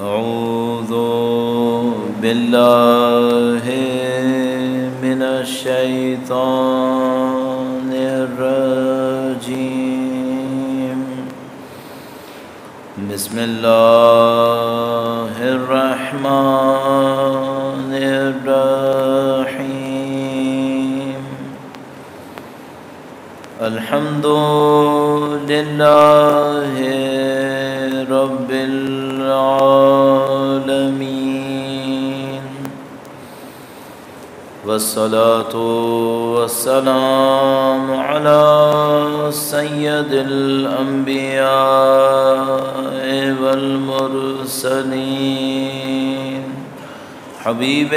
أعوذ بالله من الشيطان الرجيم. بسم الله الرحمن الرحيم. الحمد لله رب العالمين، والصلاة والسلام على سيد الأنبياء والمرسلين، حبيب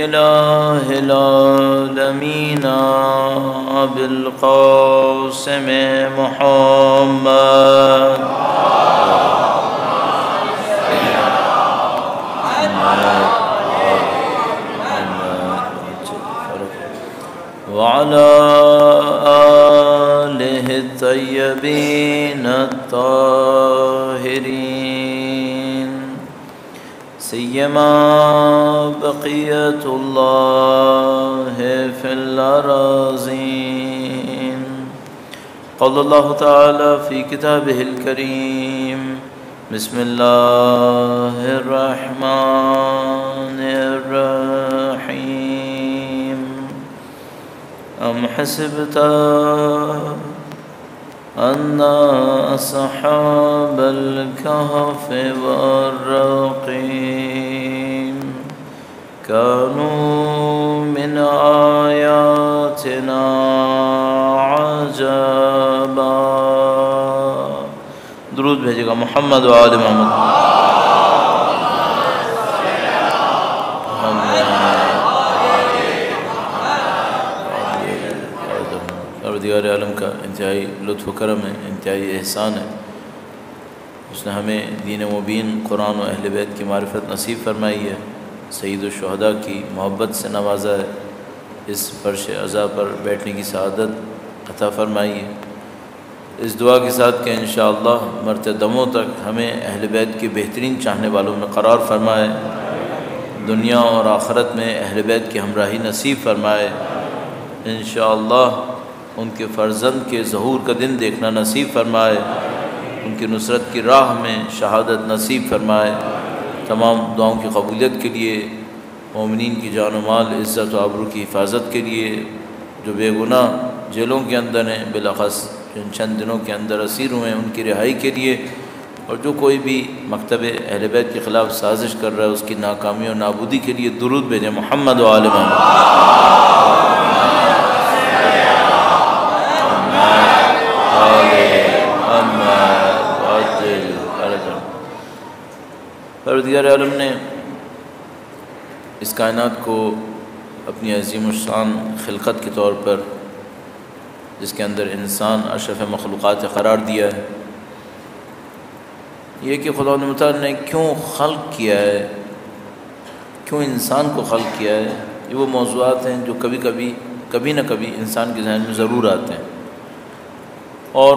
إله العالمين أبي القاسم محمد وعلى آله الطيبين الطاهرين، سيما بقية الله في الأراضين. قال الله تعالى في كتابه الكريم: بسم الله الرحمن الرحيم. أم حسبت أن أصحاب الكهف والرقيم كانوا من آياتنا عجبا. درود بھیجے گا محمد و آل محمد. پروردگار عالم کا انتہائی لطف و کرم ہے، انتہائی احسان ہے. اس نے ہمیں دین مبین، قرآن و اہل بیت کی معرفت نصیب فرمائی ہے، سید الشہداء کی محبت سے نوازا ہے، اس فرش عزا پر بیٹھنے کی سعادت عطا فرمائی ہے. اس دعا کے ساتھ کہ انشاءاللہ مرتے دموں تک ہمیں اہل بیت کی بہترین چاہنے والوں میں قرار فرمائے، دنیا اور آخرت میں اہل بیت کی ہمراہی نصیب فرمائے، انشاءاللہ ان کے فرزند کے ظہور کا دن دیکھنا نصیب فرمائے، ان کی نصرت کی راہ میں شہادت نصیب فرمائے. تمام دعاؤں کی قبولیت کے لیے، مومنین کی جان و مال، عزت و آبرو کی حفاظت کے لیے، جو بے گناہ جیلوں کے اندر ہیں، بالاخص جن چند دنوں کے اندر اسیر ہوئے ہیں، ان کی رہائی کے لیے، اور جو کوئی بھی مکتب اہل بیت کے خلاف سازش کر رہا ہے اس کی ناکامی اور نابودی کے لیے درود بھیجیں محمد و آل محمد. پروردگار عالم نے اس کائنات کو اپنی عظیم الشان خلقت کے طور پر، جس کے اندر انسان اشرف مخلوقات قرار دیا ہے، یہ کہ خدا متعال نے کیوں خلق کیا ہے، کیوں انسان کو خلق کیا ہے، یہ وہ موضوعات ہیں جو کبھی نہ کبھی انسان کے ذہن میں ضرور آتے ہیں. اور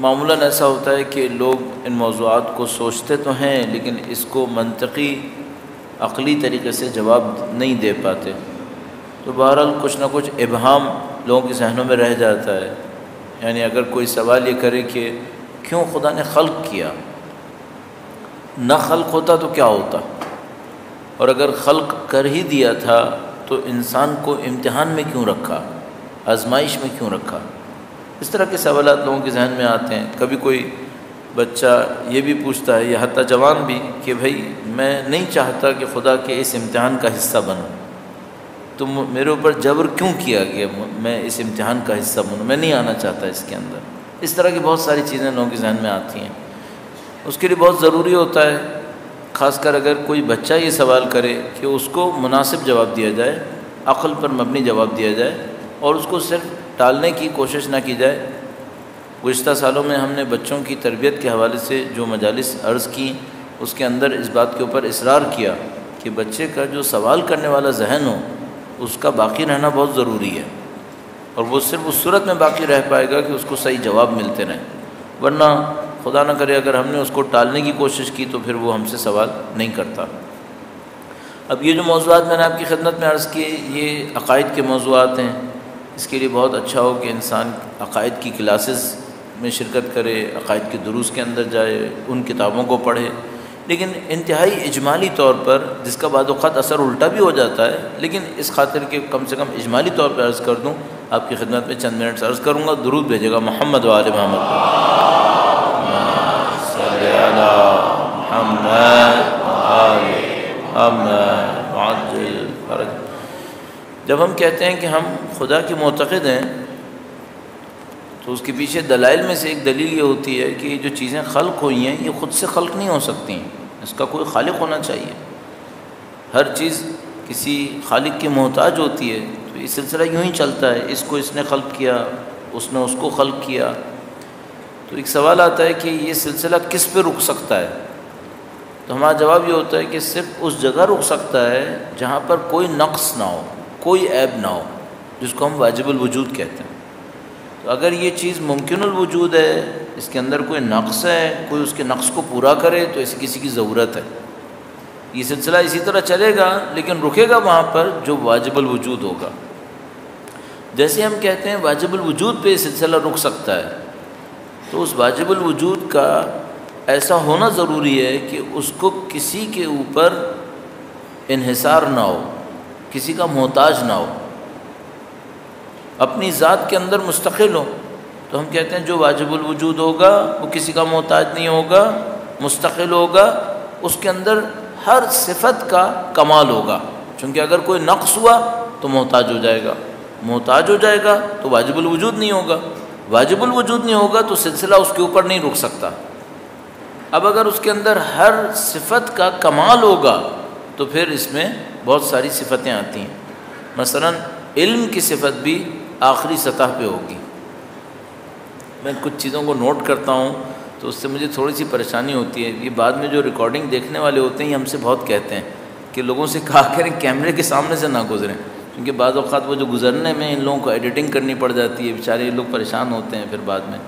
معمولاً ایسا ہوتا ہے کہ لوگ ان موضوعات کو سوچتے تو ہیں لیکن اس کو منطقی عقلی طریقے سے جواب نہیں دے پاتے. تو بہرحال کچھ نہ کچھ ابہام لوگوں کے ذہنوں میں رہ جاتا ہے. یعنی اگر کوئی سوال یہ کرے کہ کیوں خدا نے خلق کیا، نہ خلق ہوتا تو کیا ہوتا، اور اگر خلق کر ہی دیا تھا تو انسان کو امتحان میں کیوں رکھا، آزمائش میں کیوں رکھا. اس طرح کے سوالات لوگوں کے ذہن میں آتے ہیں. کبھی کوئی بچہ یہ بھی پوچھتا ہے، یا حتیٰ جوان بھی، کہ بھائی میں نہیں چاہتا کہ خدا کے اس امتحان کا حصہ بنوں، تو میرے اوپر جبر کیوں کیا کہ میں اس امتحان کا حصہ بنوں، میں نہیں آنا چاہتا اس کے اندر. اس طرح کی بہت ساری چیزیں لوگوں کے ذہن میں آتی ہیں. اس کے لیے بہت ضروری ہوتا ہے، خاص کر اگر کوئی بچہ یہ سوال کرے، کہ اس کو مناسب جواب دیا جائے، عقل پر مبنی جواب دیا جائے، اور اس کو صرف ٹالنے کی کوشش نہ کی جائے. گزشتہ سالوں میں ہم نے بچوں کی تربیت کے حوالے سے جو مجالس عرض کی، اس کے اندر اس بات کے اوپر اصرار کیا کہ بچے کا جو سوال کرنے والا ذہن ہو، اس کا باقی رہنا بہت ضروری ہے، اور وہ صرف اس صورت میں باقی رہ پائے گا کہ اس کو صحیح جواب ملتے رہیں. ورنہ خدا نہ کرے اگر ہم نے اس کو ٹالنے کی کوشش کی تو پھر وہ ہم سے سوال نہیں کرتا۔ اب یہ جو موضوعات میں نے آپ کی خدمت میں عرض کیے یہ عقائد کے موضوعات ہیں، اس کے لیے بہت اچھا ہو کہ انسان عقائد کی کلاسز میں شرکت کرے، عقائد کے دروس کے اندر جائے، ان کتابوں کو پڑھے، لیکن انتہائی اجمالی طور پر، جس کا بعض اوقات اثر الٹا بھی ہو جاتا ہے، لیکن اس خاطر کہ کم سے کم اجمالی طور پر عرض کر دوں، آپ کی خدمت میں چند منٹ عرض کروں گا۔ درود بھیجے گا محمد و آل محمد، صلی علی محمد و آل محمد وعجل فرج۔ جب ہم کہتے ہیں کہ ہم خدا کے معتقد ہیں تو اس کے پیچھے دلائل میں سے ایک دلیل یہ ہوتی ہے کہ یہ جو چیزیں خلق ہوئی ہیں یہ خود سے خلق نہیں ہو سکتی ہیں، اس کا کوئی خالق ہونا چاہیے۔ ہر چیز کسی خالق کی محتاج ہوتی ہے، تو یہ سلسلہ یوں ہی چلتا ہے، اس کو اس نے خلق کیا، اس نے اس کو خلق کیا۔ تو ایک سوال آتا ہے کہ یہ سلسلہ کس پہ رک سکتا ہے؟ تو ہمارا جواب یہ ہوتا ہے کہ صرف اس جگہ رک سکتا ہے جہاں پر کوئی نقص نہ ہو، کوئی عیب نہ ہو، جس کو ہم واجب الوجود کہتے ہیں۔ تو اگر یہ چیز ممکن الوجود ہے، اس کے اندر کوئی نقص ہے، کوئی اس کے نقص کو پورا کرے، تو ایسی کسی کی ضرورت ہے۔ یہ سلسلہ اسی طرح چلے گا، لیکن رکے گا وہاں پر جو واجب الوجود ہوگا۔ جیسے ہم کہتے ہیں واجب الوجود پہ یہ سلسلہ رک سکتا ہے، تو اس واجب الوجود کا ایسا ہونا ضروری ہے کہ اس کو کسی کے اوپر انحصار نہ ہو، کسی کا محتاج نہ ہو، اپنی ذات کے اندر مستقل ہو۔ تو ہم کہتے ہیں جو واجب الوجود ہوگا وہ کسی کا محتاج نہیں ہوگا، مستقل ہوگا، اس کے اندر ہر صفت کا کمال ہوگا، چونکہ اگر کوئی نقص ہوا تو محتاج ہو جائے گا، محتاج ہو جائے گا تو واجب الوجود نہیں ہوگا، واجب الوجود نہیں ہوگا تو سلسلہ اس کے اوپر نہیں رک سکتا۔ اب اگر اس کے اندر ہر صفت کا کمال ہوگا تو پھر اس میں بہت ساری صفتیں آتی ہیں۔ مثلا علم کی صفت بھی آخری سطح پہ ہوگی۔ میں کچھ چیزوں کو نوٹ کرتا ہوں تو اس سے مجھے تھوڑی سی پریشانی ہوتی ہے۔ یہ بعد میں جو ریکارڈنگ دیکھنے والے ہوتے ہیں یہ ہم سے بہت کہتے ہیں کہ لوگوں سے کہا کریں کیمرے کے سامنے سے نہ گزریں، کیونکہ بعض اوقات وہ جو گزرنے میں ان لوگوں کو ایڈیٹنگ کرنی پڑ جاتی ہے، بیچارے یہ لوگ پریشان ہوتے ہیں پھر بعد میں،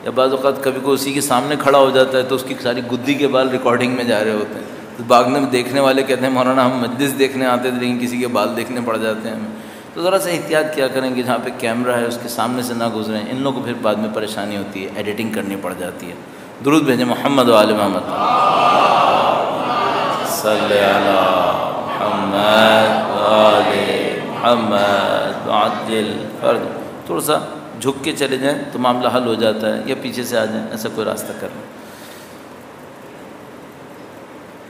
یا بعض اوقات کبھی کوئی اسی کے سامنے کھڑا ہو جاتا ہے تو اس کی ساری گدی کے بال ریکارڈنگ میں جا رہے ہوتے ہیں، تو بعد میں دیکھنے والے کہتے ہیں مولانا ہم مجلس دیکھنے آتے تھے لیکن کسی کے بال دیکھنے پڑ جاتے ہیں ہمیں۔ تو ذرا سا احتیاط کیا کریں کہ جہاں پہ کیمرہ ہے اس کے سامنے سے نہ گزریں، ان لوگوں کو پھر بعد میں پریشانی ہوتی ہے، ایڈیٹنگ کرنی پڑ جاتی ہے۔ درود بھیجیں محمد و آل محمد، صلی علی محمد و آل محمد وعجل فرج۔ تھوڑا سا جھک کے چلے جائیں تو معاملہ حل ہو جاتا ہے، یا پیچھے سے آ جائیں، ایسا کوئی راستہ کر لیں۔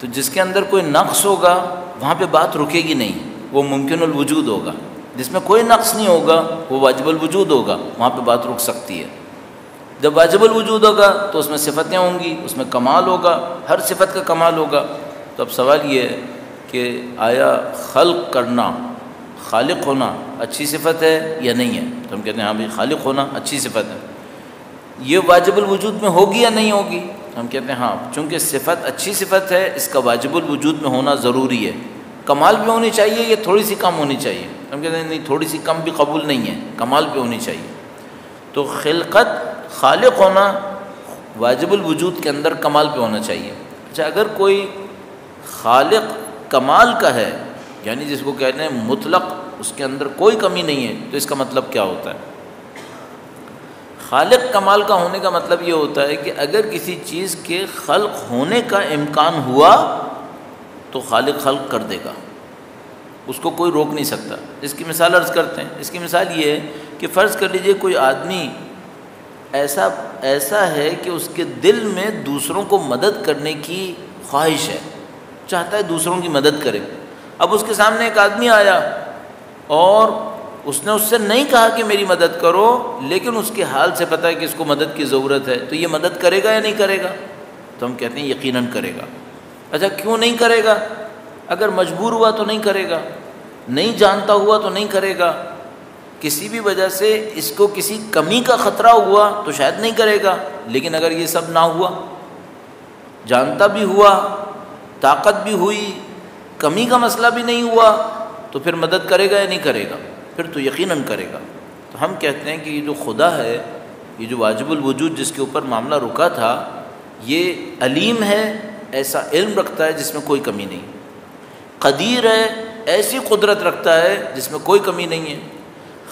تو جس کے اندر کوئی نقص ہوگا وہاں پہ بات رکے گی نہیں، وہ ممکن الوجود ہوگا۔ جس میں کوئی نقص نہیں ہوگا وہ واجب الوجود ہوگا، وہاں پہ بات رک سکتی ہے۔ جب واجب الوجود ہوگا تو اس میں صفتیں ہوں گی، اس میں کمال ہوگا، ہر صفت کا کمال ہوگا۔ تو اب سوال یہ ہے کہ آیا خلق کرنا، خالق ہونا اچھی صفت ہے یا نہیں ہے؟ تو ہم کہتے ہیں ہاں بھائی خالق ہونا اچھی صفت ہے۔ یہ واجب الوجود میں ہوگی یا نہیں ہوگی؟ ہم کہتے ہیں ہاں، چونکہ صفت اچھی صفت ہے اس کا واجب الوجود میں ہونا ضروری ہے۔ کمال پہ ہونی چاہیے یا تھوڑی سی کم ہونی چاہیے؟ ہم کہتے ہیں نہیں، تھوڑی سی کم بھی قبول نہیں ہے، کمال پہ ہونی چاہیے۔ تو خلقت، خالق ہونا واجب الوجود کے اندر کمال پہ ہونا چاہیے۔ اچھا، اگر کوئی خالق کمال کا ہے، یعنی جس کو کہتے ہیں مطلق، اس کے اندر کوئی کمی نہیں ہے، تو اس کا مطلب کیا ہوتا ہے؟ خالق کمال کا ہونے کا مطلب یہ ہوتا ہے کہ اگر کسی چیز کے خلق ہونے کا امکان ہوا تو خالق خلق کر دے گا، اس کو کوئی روک نہیں سکتا۔ اس کی مثال عرض کرتے ہیں۔ اس کی مثال یہ ہے کہ فرض کر لیجئے کوئی آدمی ایسا ہے کہ اس کے دل میں دوسروں کو مدد کرنے کی خواہش ہے، چاہتا ہے دوسروں کی مدد کرے۔ اب اس کے سامنے ایک آدمی آیا اور اس نے اس سے نہیں کہا کہ میری مدد کرو، لیکن اس کے حال سے پتہ ہے کہ اس کو مدد کی ضرورت ہے، تو یہ مدد کرے گا یا نہیں کرے گا؟ تو ہم کہتے ہیں یقیناً کرے گا۔ اچھا، کیوں نہیں کرے گا؟ اگر مجبور ہوا تو نہیں کرے گا، نہیں جانتا ہوا تو نہیں کرے گا، کسی بھی وجہ سے اس کو کسی کمی کا خطرہ ہوا تو شاید نہیں کرے گا۔ لیکن اگر یہ سب نہ ہوا، جانتا بھی ہوا، طاقت بھی ہوئی، کمی کا مسئلہ بھی نہیں ہوا، تو پھر مدد کرے گا یا نہیں کرے گا؟ پھر تو یقیناً کرے گا۔ تو ہم کہتے ہیں کہ یہ جو خدا ہے، یہ جو واجب الوجود جس کے اوپر معاملہ رکا تھا، یہ علیم ہے، ایسا علم رکھتا ہے جس میں کوئی کمی نہیں، قدیر ہے، ایسی قدرت رکھتا ہے جس میں کوئی کمی نہیں ہے،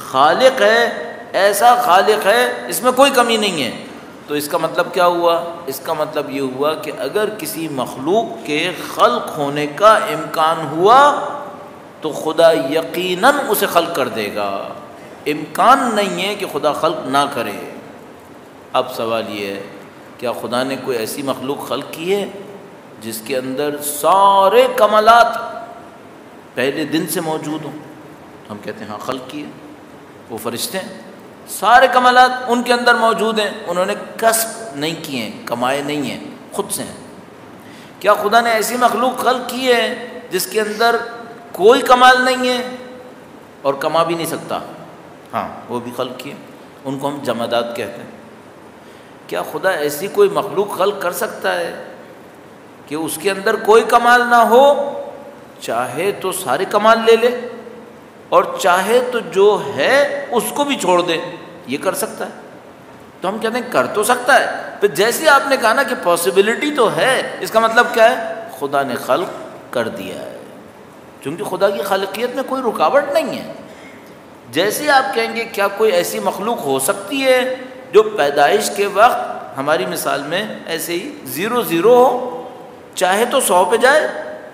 خالق ہے، ایسا خالق ہے اس میں کوئی کمی نہیں ہے۔ تو اس کا مطلب کیا ہوا؟ اس کا مطلب یہ ہوا کہ اگر کسی مخلوق کے خلق ہونے کا امکان ہوا تو خدا یقیناً اسے خلق کر دے گا، امکان نہیں ہے کہ خدا خلق نہ کرے۔ اب سوال یہ ہے، کیا خدا نے کوئی ایسی مخلوق خلق کی ہے جس کے اندر سارے کمالات پہلے دن سے موجود ہوں؟ ہم کہتے ہیں ہاں خلق کی ہے، وہ فرشتے ہیں، سارے کمالات ان کے اندر موجود ہیں، انہوں نے کسب نہیں کیے ہیں، کمائے نہیں ہیں، خود سے ہیں۔ کیا خدا نے ایسی مخلوق خلق کی ہے جس کے اندر کوئی کمال نہیں ہے اور کما بھی نہیں سکتا؟ ہاں وہ بھی خلق کیے، ان کو ہم جمادات کہتے ہیں۔ کیا خدا ایسی کوئی مخلوق خلق کر سکتا ہے کہ اس کے اندر کوئی کمال نہ ہو؟ چاہے تو سارے کمال لے لے اور چاہے تو جو ہے اس کو بھی چھوڑ دے، یہ کر سکتا ہے؟ تو ہم کہتے ہیں کر تو سکتا ہے، پھر جیسے آپ نے کہا نا کہ پاسبلٹی تو ہے، اس کا مطلب کیا ہے؟ خدا نے خلق کر دیا ہے، چونکہ خدا کی خالقیت میں کوئی رکاوٹ نہیں ہے۔ جیسے آپ کہیں گے کیا کوئی ایسی مخلوق ہو سکتی ہے جو پیدائش کے وقت ہماری مثال میں ایسے ہی 0 ہو، چاہے تو 100 پہ جائے،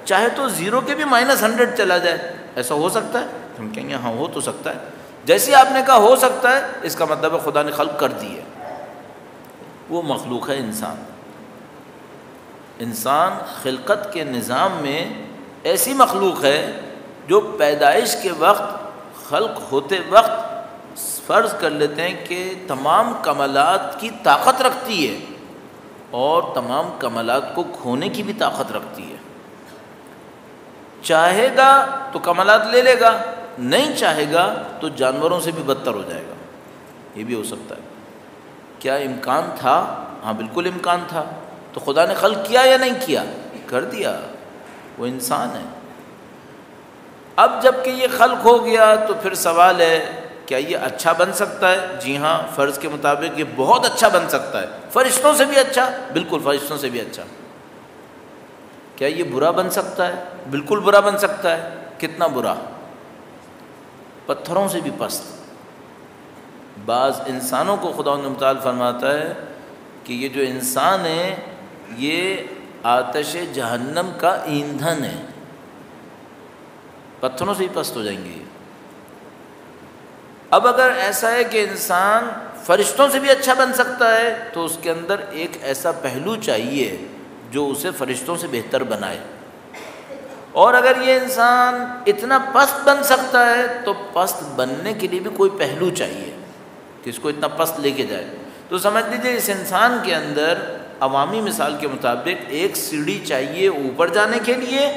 چاہے تو 0 کے بھی -100 چلا جائے، ایسا ہو سکتا ہے؟ ہم کہیں گے ہاں ہو تو سکتا ہے۔ جیسے آپ نے کہا ہو سکتا ہے، اس کا مطلب ہے خدا نے خلق کر دی ہے۔ وہ مخلوق ہے انسان۔ انسان خلقت کے نظام میں ایسی مخلوق ہے جو پیدائش کے وقت، خلق ہوتے وقت فرض کر لیتے ہیں کہ تمام کمالات کی طاقت رکھتی ہے اور تمام کمالات کو کھونے کی بھی طاقت رکھتی ہے۔ چاہے گا تو کمالات لے لے گا، نہیں چاہے گا تو جانوروں سے بھی بدتر ہو جائے گا، یہ بھی ہو سکتا ہے۔ کیا امکان تھا؟ ہاں بالکل امکان تھا۔ تو خدا نے خلق کیا یا نہیں کیا؟ کر دیا، وہ انسان ہے۔ اب جب کہ یہ خلق ہو گیا تو پھر سوال ہے کیا یہ اچھا بن سکتا ہے؟ جی ہاں، فرض کے مطابق یہ بہت اچھا بن سکتا ہے، فرشتوں سے بھی اچھا، بالکل فرشتوں سے بھی اچھا۔ کیا یہ برا بن سکتا ہے؟ بالکل برا بن سکتا ہے۔ کتنا برا؟ پتھروں سے بھی پست۔ بعض انسانوں کو خدا متعال فرماتا ہے کہ یہ جو انسان ہے یہ آتش جہنم کا ایندھن ہے، پتھروں سے ہی پست ہو جائیں گے۔ اب اگر ایسا ہے کہ انسان فرشتوں سے بھی اچھا بن سکتا ہے تو اس کے اندر ایک ایسا پہلو چاہیے جو اسے فرشتوں سے بہتر بنائے، اور اگر یہ انسان اتنا پست بن سکتا ہے تو پست بننے کے لیے بھی کوئی پہلو چاہیے کہ اس کو اتنا پست لے کے جائے۔ تو سمجھ لیجیے اس انسان کے اندر عوامی مثال کے مطابق ایک سیڑھی چاہیے اوپر جانے کے لیے،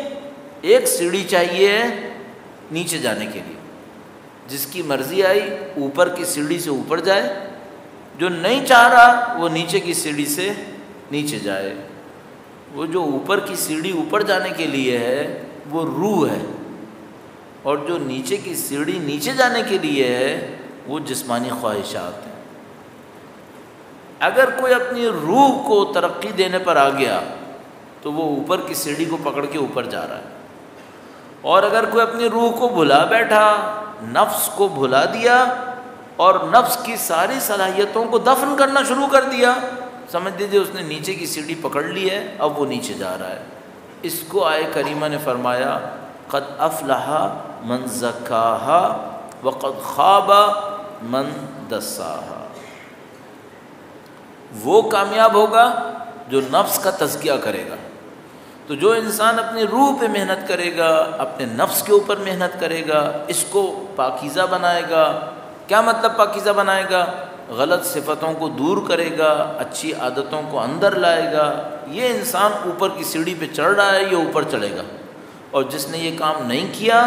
ایک سیڑھی چاہیے نیچے جانے کے لیے۔ جس کی مرضی آئی اوپر کی سیڑھی سے اوپر جائے، جو نہیں چاہ رہا وہ نیچے کی سیڑھی سے نیچے جائے۔ وہ جو اوپر کی سیڑھی اوپر جانے کے لیے ہے وہ روح ہے، اور جو نیچے کی سیڑھی نیچے جانے کے لیے ہے وہ جسمانی خواہشات ہیں۔ اگر کوئی اپنی روح کو ترقی دینے پر آ گیا تو وہ اوپر کی سیڑھی کو پکڑ کے اوپر جا رہا ہے، اور اگر کوئی اپنی روح کو بھلا بیٹھا، نفس کو بھلا دیا اور نفس کی ساری صلاحیتوں کو دفن کرنا شروع کر دیا، سمجھ لیجیے اس نے نیچے کی سیڑھی پکڑ لی ہے، اب وہ نیچے جا رہا ہے۔ اس کو آئے کریمہ نے فرمایا قد افلح من زکاہا وقد خاب من دساہا۔ وہ کامیاب ہوگا جو نفس کا تزکیہ کرے گا۔ تو جو انسان اپنی روح پہ محنت کرے گا، اپنے نفس کے اوپر محنت کرے گا، اس کو پاکیزہ بنائے گا۔ کیا مطلب پاکیزہ بنائے گا؟ غلط صفتوں کو دور کرے گا، اچھی عادتوں کو اندر لائے گا، یہ انسان اوپر کی سیڑھی پہ چڑھ رہا ہے، یہ اوپر چڑھے گا۔ اور جس نے یہ کام نہیں کیا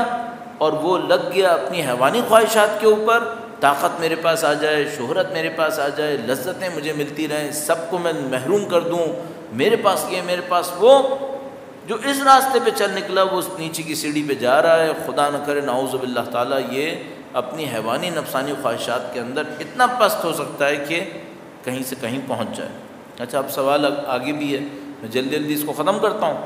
اور وہ لگ گیا اپنی حیوانی خواہشات کے اوپر، طاقت میرے پاس آ جائے، شہرت میرے پاس آ جائے، لذتیں مجھے ملتی رہیں، سب کو میں محروم کر دوں، میرے پاس یہ میرے پاس وہ، جو اس راستے پہ چل نکلا وہ اس نیچے کی سیڑھی پہ جا رہا ہے۔ خدا نہ کرے نعوذ باللہ تعالیٰ یہ اپنی حیوانی نفسانی خواہشات کے اندر اتنا پست ہو سکتا ہے کہ کہیں سے کہیں پہنچ جائے۔ اچھا اب سوال آگے بھی ہے، میں جلدی جلدی اس کو ختم کرتا ہوں.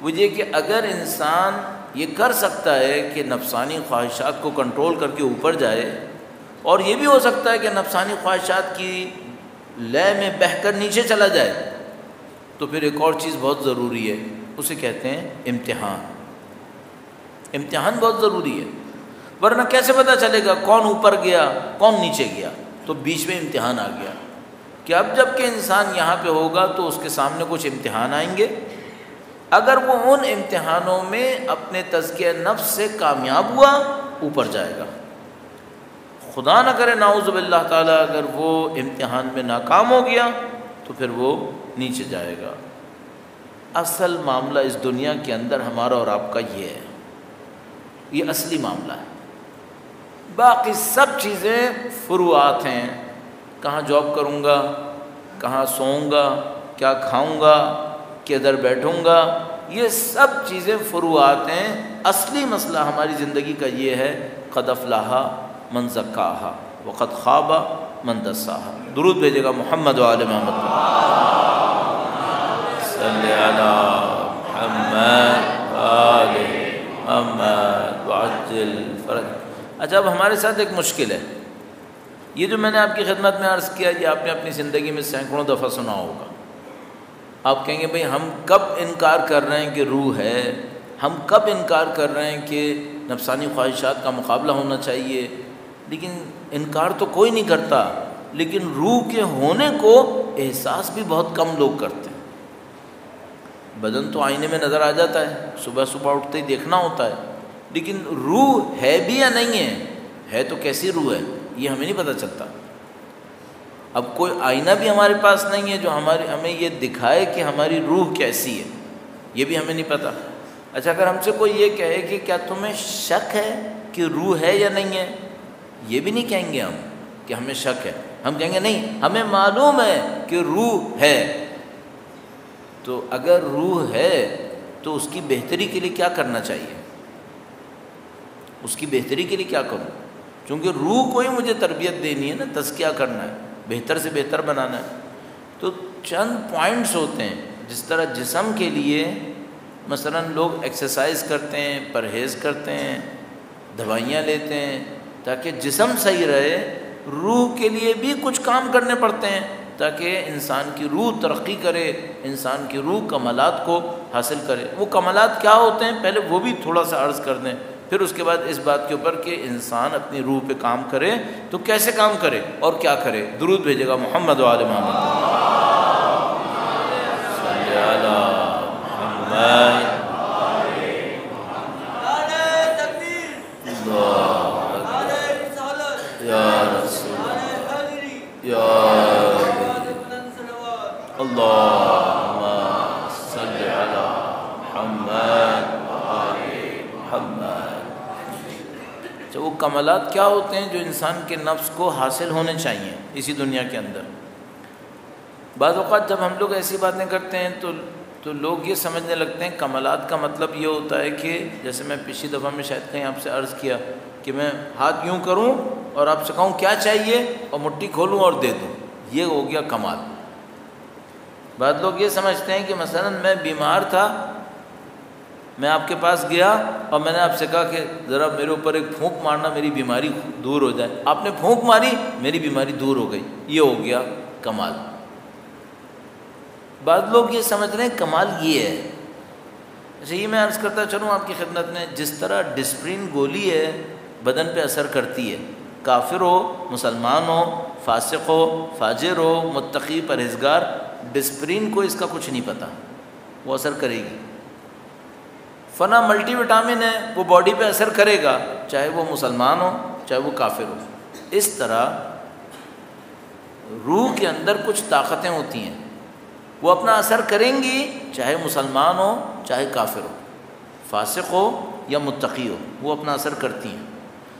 وہ یہ کہ اگر انسان یہ کر سکتا ہے کہ نفسانی خواہشات کو کنٹرول کر کے اوپر جائے، اور یہ بھی ہو سکتا ہے کہ نفسانی خواہشات کی لے میں بہہ کر نیچے چلا جائے، تو پھر ایک اور چیز بہت ضروری ہے، اسے کہتے ہیں امتحان. امتحان بہت ضروری ہے، ورنہ کیسے پتہ چلے گا کون اوپر گیا کون نیچے گیا؟ تو بیچ میں امتحان آ گیا کہ اب جب کہ انسان یہاں پہ ہوگا تو اس کے سامنے کچھ امتحان آئیں گے. اگر وہ ان امتحانوں میں اپنے تزکیہ نفس سے کامیاب ہوا اوپر جائے گا، خدا نہ کرے نعوذ باللہ تعالیٰ اگر وہ امتحان میں ناکام ہو گیا تو پھر وہ نیچے جائے گا. اصل معاملہ اس دنیا کے اندر ہمارا اور آپ کا یہ ہے، یہ اصلی معاملہ ہے. باقی سب چیزیں فروعات ہیں، کہاں جاب کروں گا، کہاں سوؤں گا، کیا کھاؤں گا، کدھر بیٹھوں گا، یہ سب چیزیں فروعات ہیں. اصلی مسئلہ ہماری زندگی کا یہ ہے، قد افلح من زکاہا وقد خاب من دساہا. درود بھیجے گا محمد و آل محمد، صلی علی محمد آل محمد وعجل فرج. اچھا اب ہمارے ساتھ ایک مشکل ہے، یہ جو میں نے آپ کی خدمت میں عرض کیا یہ آپ نے اپنی زندگی میں سینکڑوں دفعہ سنا ہوگا. آپ کہیں گے بھئی ہم کب انکار کر رہے ہیں کہ روح ہے، ہم کب انکار کر رہے ہیں کہ نفسانی خواہشات کا مقابلہ ہونا چاہیے. لیکن انکار تو کوئی نہیں کرتا، لیکن روح کے ہونے کو احساس بھی بہت کم لوگ کرتے ہیں. بدن تو آئینے میں نظر آ جاتا ہے، صبح صبح اٹھتے ہی دیکھنا ہوتا ہے، لیکن روح ہے بھی یا نہیں ہے تو کیسی روح ہے یہ ہمیں نہیں پتہ چلتا. اب کوئی آئینہ بھی ہمارے پاس نہیں ہے جو ہمیں یہ دکھائے کہ ہماری روح کیسی ہے، یہ بھی ہمیں نہیں پتہ. اچھا اگر ہم سے کوئی یہ کہے کہ کیا تمہیں شک ہے کہ روح ہے یا نہیں ہے، یہ بھی نہیں کہیں گے ہم کہ ہمیں شک ہے، ہم کہیں گے نہیں ہمیں معلوم ہے کہ روح ہے. تو اگر روح ہے تو اس کی بہتری کے لیے کیا کرنا چاہیے؟ اس کی بہتری کے لیے کیا کروں؟ چونکہ روح کو ہی مجھے تربیت دینی ہے نا، تزکیہ کرنا ہے، بہتر سے بہتر بنانا ہے. تو چند پوائنٹس ہوتے ہیں، جس طرح جسم کے لیے مثلا لوگ ایکسرسائز کرتے ہیں، پرہیز کرتے ہیں، دوائیاں لیتے ہیں تاکہ جسم صحیح رہے، روح کے لیے بھی کچھ کام کرنے پڑتے ہیں تاکہ انسان کی روح ترقی کرے، انسان کی روح کمالات کو حاصل کرے. وہ کمالات کیا ہوتے ہیں پہلے وہ بھی تھوڑا سا عرض کر دیں، پھر اس کے بعد اس بات کے اوپر کہ انسان اپنی روح پہ کام کرے تو کیسے کام کرے اور کیا کرے. درود بھیجے گا محمد و آل محمد، صلی علی محمد. یا رسول یا اللہم صلی علی محمد محمد. تو وہ کمالات کیا ہوتے ہیں جو انسان کے نفس کو حاصل ہونے چاہیے اسی دنیا کے اندر؟ بعض اوقات جب ہم لوگ ایسی باتیں کرتے ہیں تو لوگ یہ سمجھنے لگتے ہیں کمالات کا مطلب یہ ہوتا ہے کہ جیسے میں پچھلی دفعہ میں شاید کہیں آپ سے عرض کیا کہ میں ہاتھ یوں کروں اور آپ سے کہوں کیا چاہیے اور مٹھی کھولوں اور دے دوں، یہ ہو گیا کمال. بعض لوگ یہ سمجھتے ہیں کہ مثلا میں بیمار تھا، میں آپ کے پاس گیا اور میں نے آپ سے کہا کہ ذرا میرے اوپر ایک پھونک مارنا میری بیماری دور ہو جائے، آپ نے پھونک ماری میری بیماری دور ہو گئی، یہ ہو گیا کمال. بعض لوگ یہ سمجھ رہے ہیں کمال یہ ہے. اچھا یہ میں عرض کرتا چلوں آپ کی خدمت میں، جس طرح ڈسپرین گولی ہے بدن پہ اثر کرتی ہے، کافر ہو مسلمان ہو، فاسق ہو فاجر ہو، متقی پرہیزگار، ڈسپرین کو اس کا کچھ نہیں پتہ، وہ اثر کرے گی. فنا ملٹی وٹامن ہے، وہ باڈی پہ اثر کرے گا چاہے وہ مسلمان ہو چاہے وہ کافر ہو. اس طرح روح کے اندر کچھ طاقتیں ہوتی ہیں، وہ اپنا اثر کریں گی چاہے مسلمان ہو چاہے کافر ہو، فاسق ہو یا متقی ہو، وہ اپنا اثر کرتی ہیں.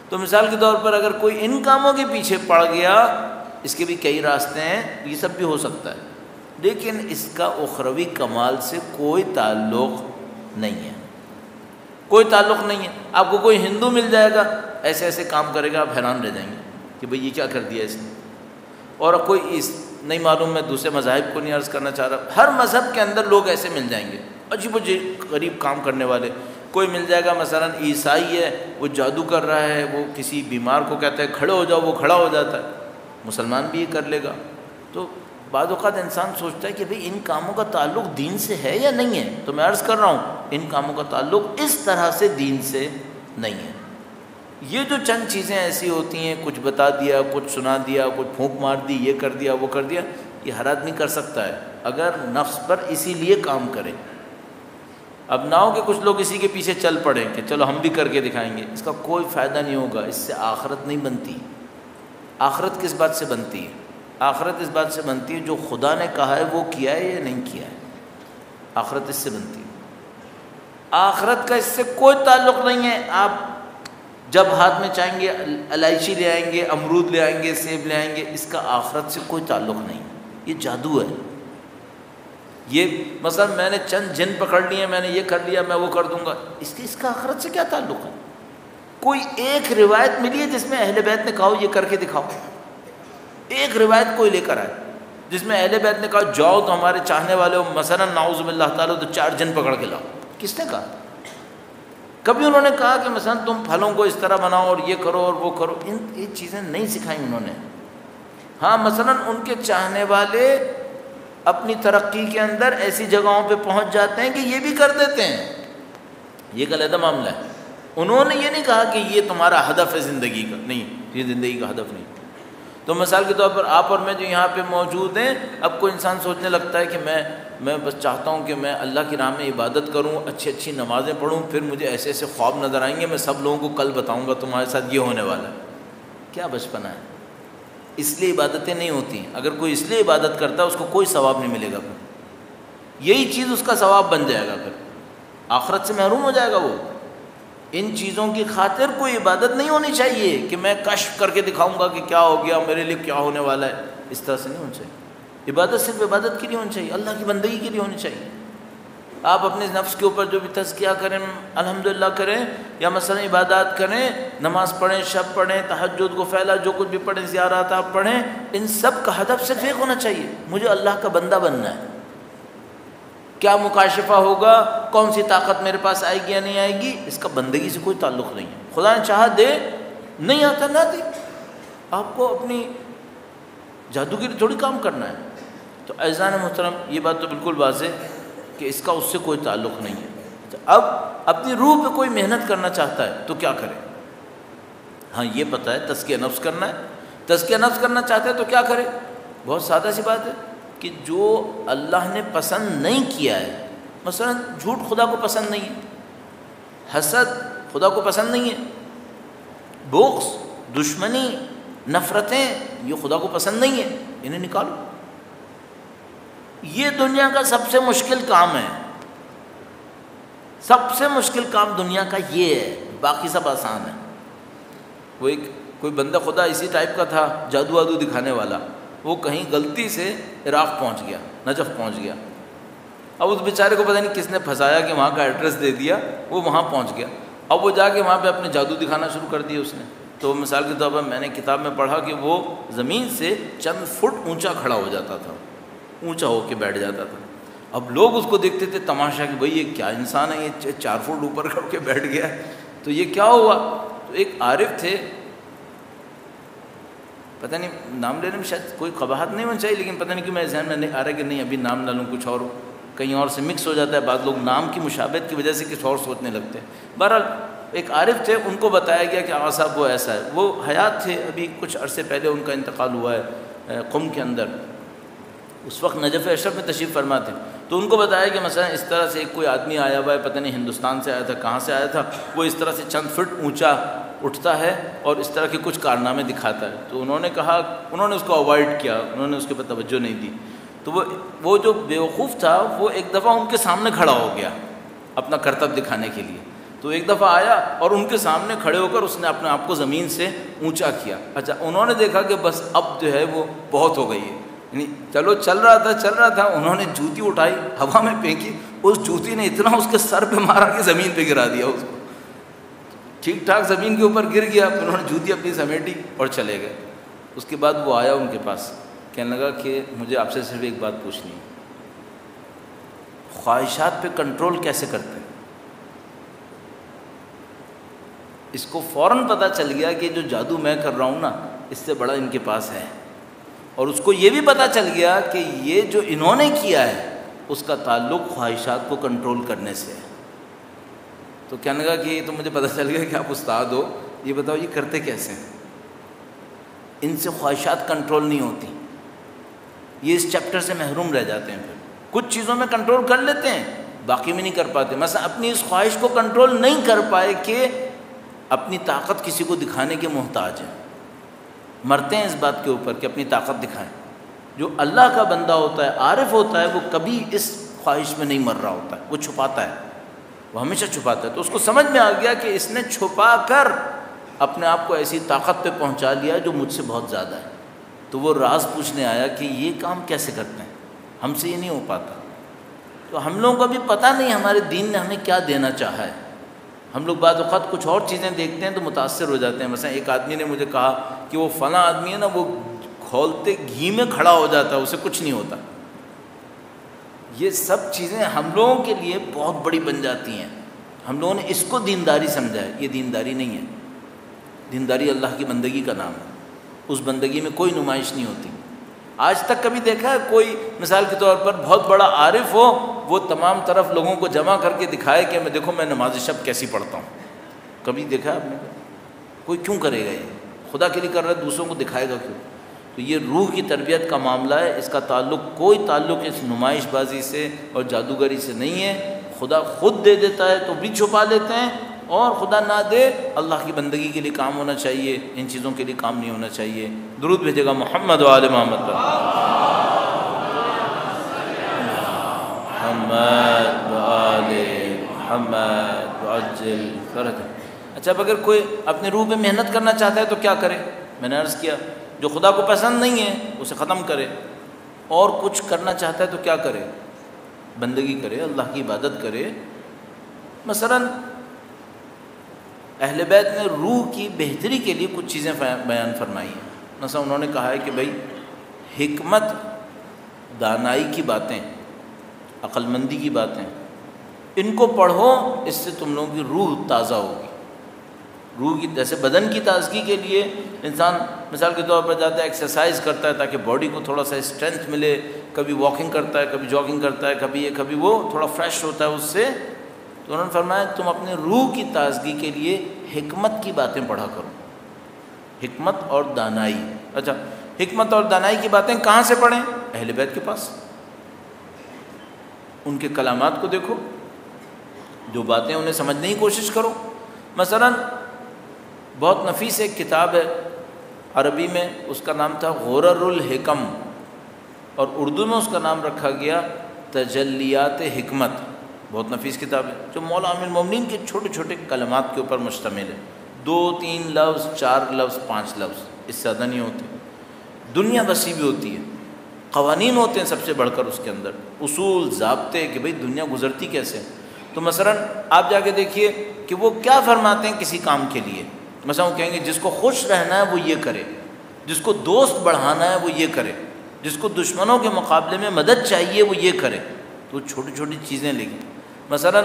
تو مثال کے طور پر اگر کوئی ان کاموں کے پیچھے پڑ گیا، اس کے بھی کئی راستے ہیں، یہ سب بھی ہو سکتا ہے، لیکن اس کا اخروی کمال سے کوئی تعلق نہیں ہے، کوئی تعلق نہیں ہے. آپ کو کوئی ہندو مل جائے گا ایسے ایسے کام کرے گا، آپ حیران رہ جائیں گے کہ بھئی یہ کیا کر دیا اس نے. اور کوئی نہیں معلوم، میں دوسرے مذاہب کو نہیں عرض کرنا چاہ رہا، ہر مذہب کے اندر لوگ ایسے مل جائیں گے عجیب و غریب کام کرنے والے. کوئی مل جائے گا مثلا عیسائی ہے، وہ جادو کر رہا ہے، وہ کسی بیمار کو کہتا ہے کھڑے ہو جاؤ، وہ کھڑا ہو جاتا ہے. مسلمان بھی یہ کر لے گا. تو بعض اوقات انسان سوچتا ہے کہ بھئی ان کاموں کا تعلق دین سے ہے یا نہیں ہے. تو میں عرض کر رہا ہوں ان کاموں کا تعلق اس طرح سے دین سے نہیں ہے. یہ جو چند چیزیں ایسی ہوتی ہیں، کچھ بتا دیا، کچھ سنا دیا، کچھ پھونک مار دی، یہ کر دیا وہ کر دیا، یہ ہر آدمی کر سکتا ہے اگر نفس پر اسی لیے کام کرے. اب نہ ہو کہ کچھ لوگ اسی کے پیچھے چل پڑیں کہ چلو ہم بھی کر کے دکھائیں گے، اس کا کوئی فائدہ نہیں ہوگا. اس سے آخرت نہیں بنتی. آخرت کس بات سے بنتی ہے؟ آخرت اس بات سے بنتی ہے جو خدا نے کہا ہے وہ کیا ہے یا نہیں کیا ہے. آخرت اس سے بنتی ہے. آخرت کا اس سے کوئی تعلق نہیں ہے. آپ جب ہاتھ میں چاہیں گے الائچی لے آئیں گے، امرود لے آئیں گے، سیب لے آئیں گے، اس کا آخرت سے کوئی تعلق نہیں. یہ جادو ہے. یہ مثلا میں نے چند جن پکڑ لیے، میں نے یہ کر لیا، میں وہ کر دوں گا، اس کا آخرت سے کیا تعلق ہے؟ کوئی ایک روایت ملی ہے جس میں اہل بیت نے کہا یہ کر کے دکھاؤ. ایک روایت کوئی لے کر آئے جس میں اہل بیت نے کہا جاؤ تو ہمارے چاہنے والے ہو، مثلا نعوذ باللہ تعالیٰ تو 4 جن پکڑ کے لاؤ. کس نے کہا؟ کبھی انہوں نے کہا کہ مثلا تم پھلوں کو اس طرح بناؤ اور یہ کرو اور وہ کرو. یہ چیزیں نہیں سکھائیں انہوں نے. ہاں مثلا ان کے چاہنے والے اپنی ترقی کے اندر ایسی جگہوں پہ پہنچ جاتے ہیں کہ یہ بھی کر دیتے ہیں. یہ ایک علیحدہ معاملہ ہے. انہوں نے یہ نہیں کہا کہ یہ تمہارا ہدف ہے زندگی کا، نہیں، یہ زندگی کا ہدف نہیں. تو مثال کے طور پر آپ اور میں جو یہاں پہ موجود ہیں، اب کوئی انسان سوچنے لگتا ہے کہ میں بس چاہتا ہوں کہ میں اللہ کی راہ میں عبادت کروں، اچھی اچھی نمازیں پڑھوں، پھر مجھے ایسے ایسے خواب نظر آئیں گے، میں سب لوگوں کو کل بتاؤں گا تمہارے ساتھ یہ ہونے والا ہے. کیا بچپنا ہے؟ اس لیے عبادتیں نہیں ہوتی. اگر کوئی اس لیے عبادت کرتا ہے اس کو کوئی ثواب نہیں ملے گا. پھر یہی چیز اس کا ثواب بن جائے گا، پھر آخرت سے محروم ہو جائے گا وہ. ان چیزوں کی خاطر کوئی عبادت نہیں ہونی چاہیے کہ میں کشف کر کے دکھاؤں گا کہ کیا ہو گیا، میرے لیے کیا ہونے والا ہے. اس طرح سے نہیں ہونا چاہیے. عبادت صرف عبادت کے لیے ہونی چاہیے، اللہ کی بندگی کے لیے ہونی چاہیے. آپ اپنے نفس کے اوپر جو بھی تزکیہ کریں الحمدللہ کریں، یا مثلا عبادات کریں، نماز پڑھیں، شب پڑھیں، تہجد کو پھیلا، جو کچھ بھی پڑھیں، زیارات آپ پڑھیں، ان سب کا ہدف صرف ایک ہونا چاہیے، مجھے اللہ کا بندہ بننا ہے. کیا مکاشفہ ہوگا، کون سی طاقت میرے پاس آئے گی یا نہیں آئے گی، اس کا بندگی سے کوئی تعلق نہیں ہے. خدا نے چاہا دے، نہیں آتا نہ دے. آپ کو اپنی جادوگری تھوڑی کام کرنا ہے. تو اعزان محترم، یہ بات تو بالکل واضح کہ اس کا اس سے کوئی تعلق نہیں ہے. اب اپنی روح پہ کوئی محنت کرنا چاہتا ہے تو کیا کرے؟ ہاں یہ پتہ ہے تزکیہ نفس کرنا ہے. تزکیہ نفس کرنا چاہتا ہے تو کیا کرے؟ بہت سادہ سی بات ہے کہ جو اللہ نے پسند نہیں کیا ہے، مثلا جھوٹ خدا کو پسند نہیں ہے، حسد خدا کو پسند نہیں ہے، بغض، دشمنی، نفرتیں یہ خدا کو پسند نہیں ہے، انہیں نکالو. یہ دنیا کا سب سے مشکل کام ہے. سب سے مشکل کام دنیا کا یہ ہے، باقی سب آسان ہے. وہ کوئی بندہ خدا اسی ٹائپ کا تھا، جادو وادو دکھانے والا، وہ کہیں غلطی سے عراق پہنچ گیا، نجف پہنچ گیا. اب اس بیچارے کو پتہ نہیں کس نے پھنسایا کہ وہاں کا ایڈریس دے دیا، وہ وہاں پہنچ گیا. اب وہ جا کے وہاں پہ اپنے جادو دکھانا شروع کر دیا اس نے. تو مثال کے طور پر میں نے کتاب میں پڑھا کہ وہ زمین سے چند فٹ اونچا کھڑا ہو جاتا تھا، اونچا ہو کے بیٹھ جاتا تھا. اب لوگ اس کو دیکھتے تھے تماشا کہ بھئی یہ کیا انسان ہے، یہ 4 فٹ اوپر کھڑ کے بیٹھ گیا، تو یہ کیا ہوا. تو ایک عارف تھے، پتہ نہیں نام لینے میں شاید کوئی قباحت نہیں ہونی چاہیے، لیکن پتہ نہیں کہ میں ذہن میں نہیں آ رہا کہ نہیں ابھی نام نہ لوں، کچھ اور کہیں اور سے مکس ہو جاتا ہے. بعض لوگ نام کی مشابہت کی وجہ سے کچھ اور سوچنے لگتے ہیں. بہرحال ایک عارف تھے، ان کو بتایا گیا کہ آقا صاحب وہ ایسا ہے. وہ حیات تھے، ابھی کچھ عرصے پہلے ان کا انتقال ہوا ہے قم کے اندر. اس وقت نجف اشرف میں تشریف فرما تھے. تو ان کو بتایا کہ مثلا اس طرح سے کوئی آدمی آیا ہوا ہے، پتہ نہیں ہندوستان سے آیا تھا، کہاں سے آیا تھا، وہ اس طرح سے چند فٹ اونچا اٹھتا ہے اور اس طرح کے کچھ کارنامے دکھاتا ہے. تو انہوں نے کہا، انہوں نے اس کو اوائڈ کیا، انہوں نے اس کے پر توجہ نہیں دی. تو وہ جو بیوقوف تھا وہ ایک دفعہ ان کے سامنے کھڑا ہو گیا اپنا کرتب دکھانے کے لیے. تو ایک دفعہ آیا اور ان کے سامنے کھڑے ہو کر اس نے اپنے آپ کو زمین سے اونچا کیا. اچھا انہوں نے دیکھا کہ بس اب جو ہے وہ بہت ہو گئی ہے، یعنی چلو چل رہا تھا. انہوں نے جوتی اٹھائی، ہوا میں پھینکی، اس جوتی نے اتنا اس کے سر پہ مارا کہ زمین پہ گرا دیا اس کو. ٹھیک ٹھاک زمین کے اوپر گر گیا. پھر انہوں نے جوتی اپنی سمیٹی اور چلے گئے. اس کے بعد وہ آیا ان کے پاس کہنے لگا کہ مجھے آپ سے صرف ایک بات پوچھنی ہے، خواہشات پہ کنٹرول کیسے کرتے ہیں؟ اس کو فوراً پتہ چل گیا کہ جو جادو میں کر رہا ہوں نا اس سے بڑا ان کے پاس ہے، اور اس کو یہ بھی پتہ چل گیا کہ یہ جو انہوں نے کیا ہے اس کا تعلق خواہشات کو کنٹرول کرنے سے ہے۔ تو کہنے لگا کہ یہ تو مجھے پتہ چل گیا کہ آپ استاد ہو، یہ بتاؤ یہ کرتے کیسے ہیں؟ ان سے خواہشات کنٹرول نہیں ہوتی، یہ اس چیپٹر سے محروم رہ جاتے ہیں۔ پھر کچھ چیزوں میں کنٹرول کر لیتے ہیں، باقی میں نہیں کر پاتے۔ مثلا اپنی اس خواہش کو کنٹرول نہیں کر پائے کہ اپنی طاقت کسی کو دکھانے کے محتاج ہیں، مرتے ہیں اس بات کے اوپر کہ اپنی طاقت دکھائیں۔ جو اللہ کا بندہ ہوتا ہے، عارف ہوتا ہے، وہ کبھی اس خواہش میں نہیں مر رہا ہوتا ہے، وہ چھپاتا ہے، وہ ہمیشہ چھپاتا ہے۔ تو اس کو سمجھ میں آ گیا کہ اس نے چھپا کر اپنے آپ کو ایسی طاقت پہ پہنچا لیا جو مجھ سے بہت زیادہ ہے۔ تو وہ راز پوچھنے آیا کہ یہ کام کیسے کرتے ہیں، ہم سے یہ نہیں ہو پاتا۔ تو ہم لوگوں کو بھی پتہ نہیں ہمارے دین نے ہمیں کیا دینا چاہا ہے۔ ہم لوگ بعض اوقات کچھ اور چیزیں دیکھتے ہیں تو متاثر ہو جاتے ہیں۔ مثلا ایک آدمی نے مجھے کہا کہ وہ فلاں آدمی ہے نا، وہ کھولتے گھی میں کھڑا ہو جاتا ہے، اسے کچھ نہیں ہوتا۔ یہ سب چیزیں ہم لوگوں کے لیے بہت بڑی بن جاتی ہیں۔ ہم لوگوں نے اس کو دینداری سمجھا ہے، یہ دینداری نہیں ہے۔ دینداری اللہ کی بندگی کا نام ہے، اس بندگی میں کوئی نمائش نہیں ہوتی۔ آج تک کبھی دیکھا ہے کوئی مثال کے طور پر بہت بڑا عارف ہو، وہ تمام طرف لوگوں کو جمع کر کے دکھائے کہ میں دیکھو میں نماز شب کیسی پڑھتا ہوں؟ کبھی دیکھا آپ نے؟ کوئی کیوں کرے گا؟ یہ خدا کے لیے کر رہا ہے، دوسروں کو دکھائے گا کیوں؟ تو یہ روح کی تربیت کا معاملہ ہے، اس کا تعلق کوئی تعلق اس نمائش بازی سے اور جادوگری سے نہیں ہے۔ خدا خود دے دیتا ہے تو بھی چھپا لیتے ہیں، اور خدا نہ دے اللہ کی بندگی کے لیے کام ہونا چاہیے، ان چیزوں کے لیے کام نہیں ہونا چاہیے۔ درود بھیجے گا محمد و آل محمد پر۔ محمد و آل محمد وعجل فرج۔ اچھا، اب اگر کوئی اپنے روح پہ محنت کرنا چاہتا ہے تو کیا کرے؟ میں نے عرض کیا جو خدا کو پسند نہیں ہے اسے ختم کرے، اور کچھ کرنا چاہتا ہے تو کیا کرے؟ بندگی کرے، اللہ کی عبادت کرے۔ مثلاً اہل بیت نے روح کی بہتری کے لیے کچھ چیزیں بیان فرمائی ہیں۔ مثلا انہوں نے کہا ہے کہ بھائی حکمت، دانائی کی باتیں، عقل مندی کی باتیں، ان کو پڑھو، اس سے تم لوگوں کی روح تازہ ہوگی۔ روح کی جیسے بدن کی تازگی کے لیے انسان مثال کے طور پر جاتا ہے، ایکسرسائز کرتا ہے تاکہ باڈی کو تھوڑا سا اسٹرینتھ ملے، کبھی واکنگ کرتا ہے، کبھی جاگنگ کرتا ہے، کبھی یہ کبھی وہ، تھوڑا فریش ہوتا ہے اس سے۔ تو انہوں نے فرمایا تم اپنے روح کی تازگی کے لیے حکمت کی باتیں پڑھا کرو، حکمت اور دانائی۔ اچھا، حکمت اور دانائی کی باتیں کہاں سے پڑھیں؟ اہل بیت کے پاس، ان کے کلامات کو دیکھو، جو باتیں انہیں سمجھنے کی کوشش کرو۔ مثلا بہت نفیس ایک کتاب ہے عربی میں، اس کا نام تھا غرر الحکم، اور اردو میں اس کا نام رکھا گیا تجلیات حکمت۔ بہت نفیس کتاب ہے جو مولا امیر المومنین کے چھوٹے چھوٹے کلمات کے اوپر مشتمل ہے، 2-3 لفظ، 4 لفظ، 5 لفظ، اس سے زیادہ نہیں ہوتے۔ دنیا وسیع بھی ہوتی ہے، قوانین ہوتے ہیں سب سے بڑھ کر اس کے اندر، اصول، ضابطے کہ بھئی دنیا گزرتی کیسے۔ تو مثلا آپ جا کے دیکھیے کہ وہ کیا فرماتے ہیں کسی کام کے لیے۔ مثلا وہ کہیں گے جس کو خوش رہنا ہے وہ یہ کرے، جس کو دوست بڑھانا ہے وہ یہ کرے، جس کو دشمنوں کے مقابلے میں مدد چاہیے وہ یہ کرے۔ تو چھوٹی چھوٹی چیزیں لکھی۔ مثلا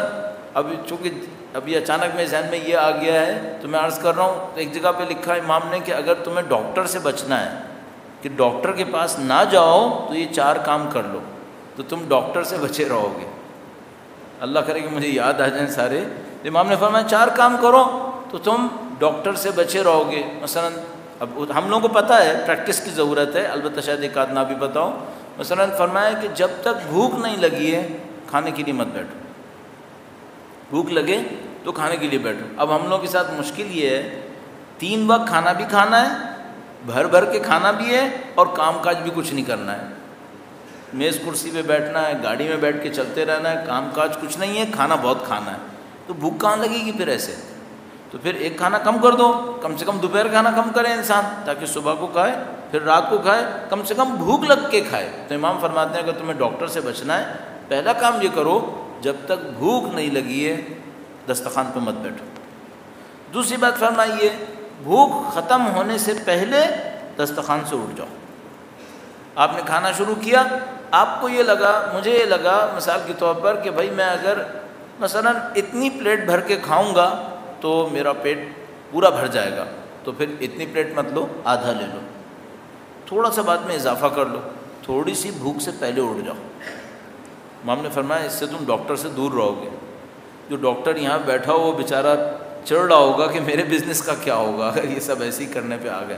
اب چونکہ ابھی اچانک میرے ذہن میں یہ آ گیا ہے تو میں عرض کر رہا ہوں، ایک جگہ پہ لکھا امام نے کہ اگر تمہیں ڈاکٹر سے بچنا ہے کہ ڈاکٹر کے پاس نہ جاؤ تو یہ 4 کام کر لو تو تم ڈاکٹر سے بچے رہو گے۔ اللہ کرے کہ مجھے یاد آ جائیں سارے۔ امام نے فرمایا 4 کام کرو تو تم ڈاکٹر سے بچے رہو گے۔ مثلا اب ہم لوگوں کو پتہ ہے، پریکٹس کی ضرورت ہے، البتہ شاید ایک آدھ نہ بھی پتہ ہو۔ مثلا فرمایا کہ جب تک بھوک نہیں لگی ہے کھانے کے لیے مت بیٹھو، بھوک لگے تو کھانے کے لیے بیٹھو۔ اب ہم لوگوں کے ساتھ مشکل یہ ہے 3 وقت کھانا بھی کھانا ہے، بھر بھر کے کھانا بھی ہے، اور کام کاج بھی کچھ نہیں کرنا ہے۔ میز کرسی پہ بیٹھنا ہے، گاڑی میں بیٹھ کے چلتے رہنا ہے، کام کاج کچھ نہیں ہے، کھانا بہت کھانا ہے، تو بھوک کہاں لگے گی پھر ایسے؟ تو پھر ایک کھانا کم کر دو، کم سے کم دوپہر کھانا کم کرے انسان تاکہ صبح کو کھائے، پھر رات کو کھائے، کم سے کم بھوک لگ کے کھائے۔ تو امام فرماتے ہیں اگر تمہیں ڈاکٹر سے بچنا ہے پہلا کام یہ کرو، جب تک بھوک نہیں لگی ہے دسترخوان پہ مت بیٹھو۔ دوسری بات فرمائیے بھوک ختم ہونے سے پہلے دسترخوان سے اٹھ جاؤ۔ آپ نے کھانا شروع کیا، آپ کو یہ لگا، مجھے یہ لگا مثال کے طور پر کہ بھائی میں اگر مثلا اتنی پلیٹ بھر کے کھاؤں گا تو میرا پیٹ پورا بھر جائے گا، تو پھر اتنی پلیٹ مت لو، آدھا لے لو، تھوڑا سا بعد میں اضافہ کر لو، تھوڑی سی بھوک سے پہلے اٹھ جاؤ۔ امام نے فرمایا اس سے تم ڈاکٹر سے دور رہو گے۔ جو ڈاکٹر یہاں بیٹھا ہو وہ بیچارہ چڑھ رہا ہوگا کہ میرے بزنس کا کیا ہوگا اگر یہ سب ایسے ہی کرنے پہ آ گئے،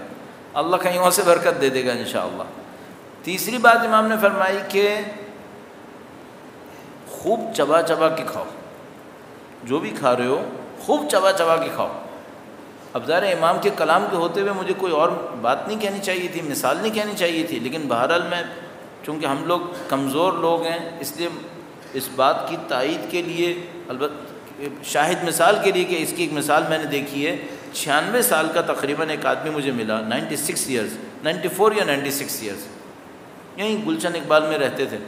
اللہ کہیں اور سے برکت دے دے گا انشاءاللہ۔ تیسری بات امام نے فرمائی کہ خوب چبا چبا کے کھاؤ، جو بھی کھا رہے ہو خوب چبا چبا کے کھاؤ۔ اب ظاہر امام کے کلام کے ہوتے ہوئے مجھے کوئی اور بات نہیں کہنی چاہیے تھی، مثال نہیں کہنی چاہیے تھی، لیکن بہرحال میں چونکہ ہم لوگ کمزور لوگ ہیں اس لیے اس بات کی تائید کے لیے، البتہ شاہد مثال کے لیے کہ اس کی ایک مثال میں نے دیکھی ہے، 96 سال کا تقریباً ایک آدمی مجھے ملا، 96 ایئرز، 94 یا 96 ایئرز، یہیں گلشن اقبال میں رہتے تھے،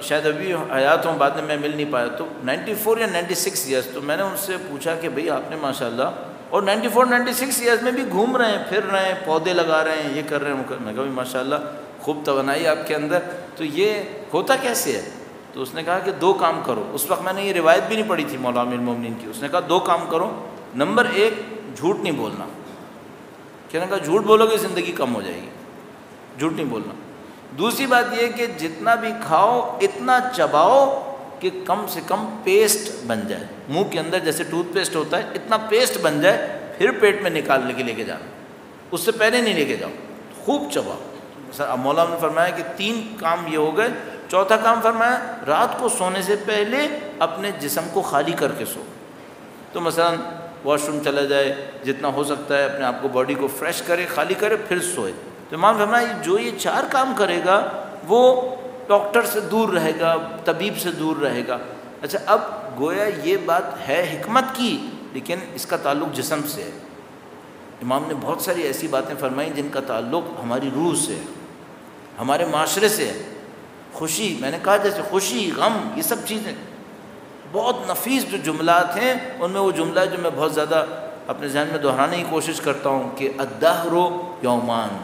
شاید ابھی حیات ہوں، بعد میں مل نہیں پایا، تو 94 یا 96 ایئرز۔ تو میں نے ان سے پوچھا کہ بھئی آپ نے ماشاءاللہ، اور 94 96 ایئرز میں بھی گھوم رہے ہیں، پھر رہے ہیں، پودے لگا رہے ہیں، یہ کر رہے ہیں، میں کہا ماشاءاللہ خوب توانائی آپ کے اندر، تو یہ ہوتا کیسے ہے؟ تو اس نے کہا کہ 2 کام کرو۔ اس وقت میں نے یہ روایت بھی نہیں پڑھی تھی مولا امیر المومنین کی۔ اس نے کہا 2 کام کرو، نمبر 1 جھوٹ نہیں بولنا۔ کہنے کہا جھوٹ بولو گے زندگی کم ہو جائے گی، جھوٹ نہیں بولنا۔ دوسری بات یہ کہ جتنا بھی کھاؤ اتنا چباؤ کہ کم سے کم پیسٹ بن جائے، منہ کے اندر جیسے ٹوتھ پیسٹ ہوتا ہے اتنا پیسٹ بن جائے، پھر پیٹ میں نکالنے کے لے کے جانا، اس سے پہلے نہیں لے کے جاؤ، خوب چباؤ۔ مولا نے فرمایا کہ 3 کام یہ ہو گئے۔ چوتھا کام فرمایا رات کو سونے سے پہلے اپنے جسم کو خالی کر کے سو۔ تو مثلا واش روم چلا جائے، جتنا ہو سکتا ہے اپنے آپ کو باڈی کو فریش کرے، خالی کرے، پھر سوئے۔ تو امام فرمایا جو یہ 4 کام کرے گا وہ ڈاکٹر سے دور رہے گا، طبیب سے دور رہے گا۔ اچھا اب گویا یہ بات ہے حکمت کی، لیکن اس کا تعلق جسم سے ہے۔ امام نے بہت ساری ایسی باتیں فرمائیں جن کا تعلق ہماری روح سے ہے، ہمارے معاشرے سے ہے۔ خوشی، میں نے کہا جیسے خوشی، غم، یہ سب چیزیں بہت نفیس جو جملات ہیں، ان میں وہ جملہ جو میں بہت زیادہ اپنے ذہن میں دہرانے کی کوشش کرتا ہوں کہ الدہر یومان،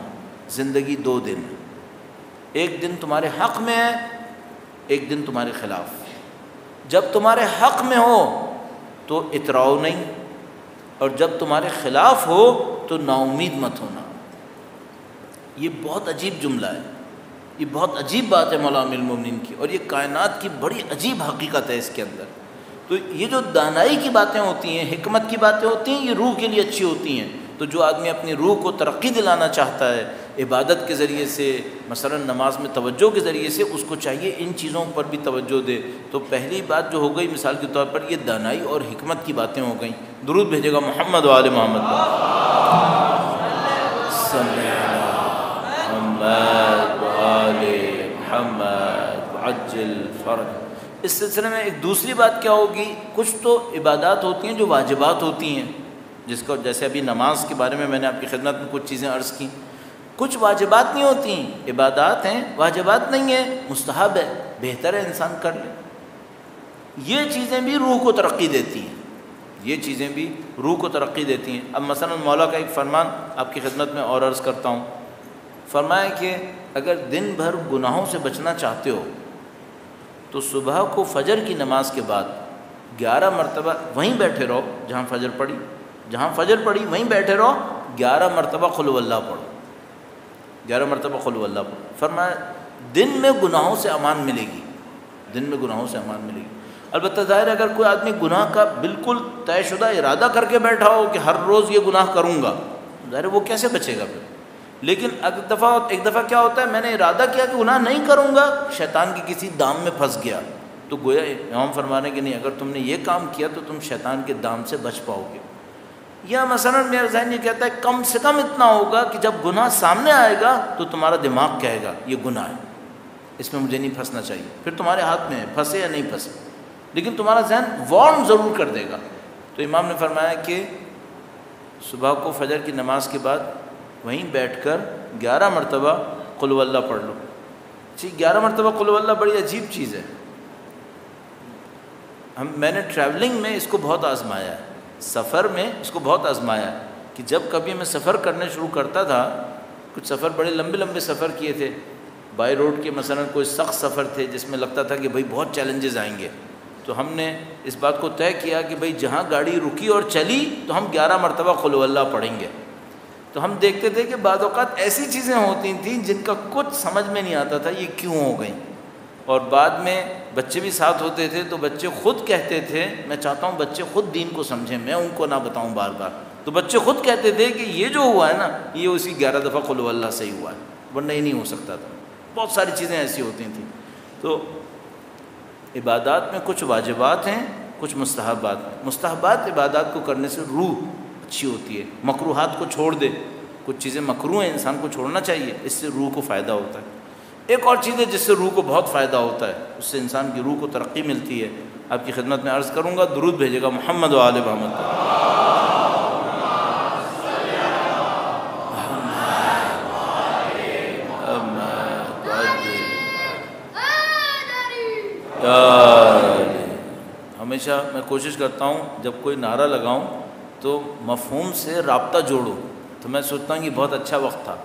زندگی 2 دن، ایک دن تمہارے حق میں ہے، ایک دن تمہارے خلاف۔ جب تمہارے حق میں ہو تو اتراؤ نہیں، اور جب تمہارے خلاف ہو تو نا امید مت ہونا۔ یہ بہت عجیب جملہ ہے، یہ بہت عجیب بات ہے مولا امیر المومنین کی، اور یہ کائنات کی بڑی عجیب حقیقت ہے اس کے اندر۔ تو یہ جو دانائی کی باتیں ہوتی ہیں، حکمت کی باتیں ہوتی ہیں، یہ روح کے لیے اچھی ہوتی ہیں۔ تو جو آدمی اپنی روح کو ترقی دلانا چاہتا ہے عبادت کے ذریعے سے، مثلا نماز میں توجہ کے ذریعے سے، اس کو چاہیے ان چیزوں پر بھی توجہ دے۔ تو پہلی بات جو ہو گئی مثال کے طور پر یہ دانائی اور حکمت کی باتیں ہو گئیں۔ درود بھیجے گا محمد و آل محمد صلی محمد و آل محمد عجل فرج۔ اس سلسلے میں ایک دوسری بات کیا ہوگی، کچھ تو عبادات ہوتی ہیں جو واجبات ہوتی ہیں، جس کو جیسے ابھی نماز کے بارے میں میں نے آپ کی خدمت میں کچھ چیزیں عرض کی، کچھ واجبات نہیں ہوتی ہیں، عبادات ہیں، واجبات نہیں ہیں، مستحب ہے، بہتر ہے انسان کر لے۔ یہ چیزیں بھی روح کو ترقی دیتی ہیں، یہ چیزیں بھی روح کو ترقی دیتی ہیں۔ اب مثلا مولا کا ایک فرمان آپ کی خدمت میں اور عرض کرتا ہوں، فرمایا کہ اگر دن بھر گناہوں سے بچنا چاہتے ہو تو صبح کو فجر کی نماز کے بعد 11 مرتبہ وہیں بیٹھے رہو جہاں فجر پڑی، جہاں فجر پڑی وہیں بیٹھے رہو، 11 مرتبہ قل ہو اللہ پڑھو، 11 مرتبہ قل ہو اللہ پڑھو۔ فرمایا دن میں گناہوں سے امان ملے گی، دن میں گناہوں سے امان ملے گی۔ البتہ ظاہر ہے اگر کوئی آدمی گناہ کا بالکل طے شدہ ارادہ کر کے بیٹھا ہو کہ ہر روز یہ گناہ کروں گا، ظاہر ہے وہ کیسے بچے گا پھر۔ لیکن ایک دفعہ کیا ہوتا ہے، میں نے ارادہ کیا کہ گناہ نہیں کروں گا، شیطان کی کسی دام میں پھنس گیا، تو گویا امام فرمانے کہ نہیں، اگر تم نے یہ کام کیا تو تم شیطان کے دام سے بچ پاؤ گے۔ یا مثلا میرا ذہن یہ کہتا ہے کم سے کم اتنا ہوگا کہ جب گناہ سامنے آئے گا تو تمہارا دماغ کہے گا یہ گناہ ہے، اس میں مجھے نہیں پھنسنا چاہیے، پھر تمہارے ہاتھ میں ہے پھنسے یا نہیں پھنسے، لیکن تمہارا ذہن وارن ضرور کر دے گا۔ تو امام نے فرمایا کہ صبح کو فجر کی نماز کے بعد وہیں بیٹھ کر 11 مرتبہ قل ہو اللہ پڑھ لو۔ جی 11 مرتبہ قل ہو اللہ بڑی عجیب چیز ہے، میں نے ٹریولنگ میں اس کو بہت آزمایا ہے، سفر میں اس کو بہت آزمایا کہ جب کبھی میں سفر کرنے شروع کرتا تھا، کچھ سفر بڑے لمبے لمبے سفر کیے تھے، بائی روڈ کے مثلا کوئی سخت سفر تھے جس میں لگتا تھا کہ بھئی بہت چیلنجز آئیں گے، تو ہم نے اس بات کو طے کیا کہ بھئی جہاں گاڑی رکی اور چلی تو ہم 11 مرتبہ قل اللہ پڑھیں گے۔ تو ہم دیکھتے تھے کہ بعض اوقات ایسی چیزیں ہوتی تھیں جن کا کچھ سمجھ میں نہیں آتا تھا یہ کیوں ہو گئیں، اور بعد میں بچے بھی ساتھ ہوتے تھے تو بچے خود کہتے تھے، میں چاہتا ہوں بچے خود دین کو سمجھیں، میں ان کو نہ بتاؤں بار بار، تو بچے خود کہتے تھے کہ یہ جو ہوا ہے نا یہ اسی 11 دفعہ قل اللہ سے ہی ہوا ہے، ورنہ یہ نہیں ہو سکتا تھا۔ بہت ساری چیزیں ایسی ہوتی تھیں۔ تو عبادات میں کچھ واجبات ہیں، کچھ مستحبات۔ مستحبات عبادات کو کرنے سے روح اچھی ہوتی ہے، مکروہات کو چھوڑ دے، کچھ چیزیں مکروہ ہیں انسان کو چھوڑنا چاہیے، اس سے روح کو فائدہ ہوتا ہے۔ ایک اور چیز ہے جس سے روح کو بہت فائدہ ہوتا ہے، اس سے انسان کی روح کو ترقی ملتی ہے۔ آپ کی خدمت میں عرض کروں گا، درود بھیجے گا محمد و آل محمد پر۔ ہمیشہ میں کوشش کرتا ہوں جب کوئی نعرہ لگاؤں تو مفہوم سے رابطہ جوڑوں، تو میں سوچتا ہوں کہ بہت اچھا وقت تھا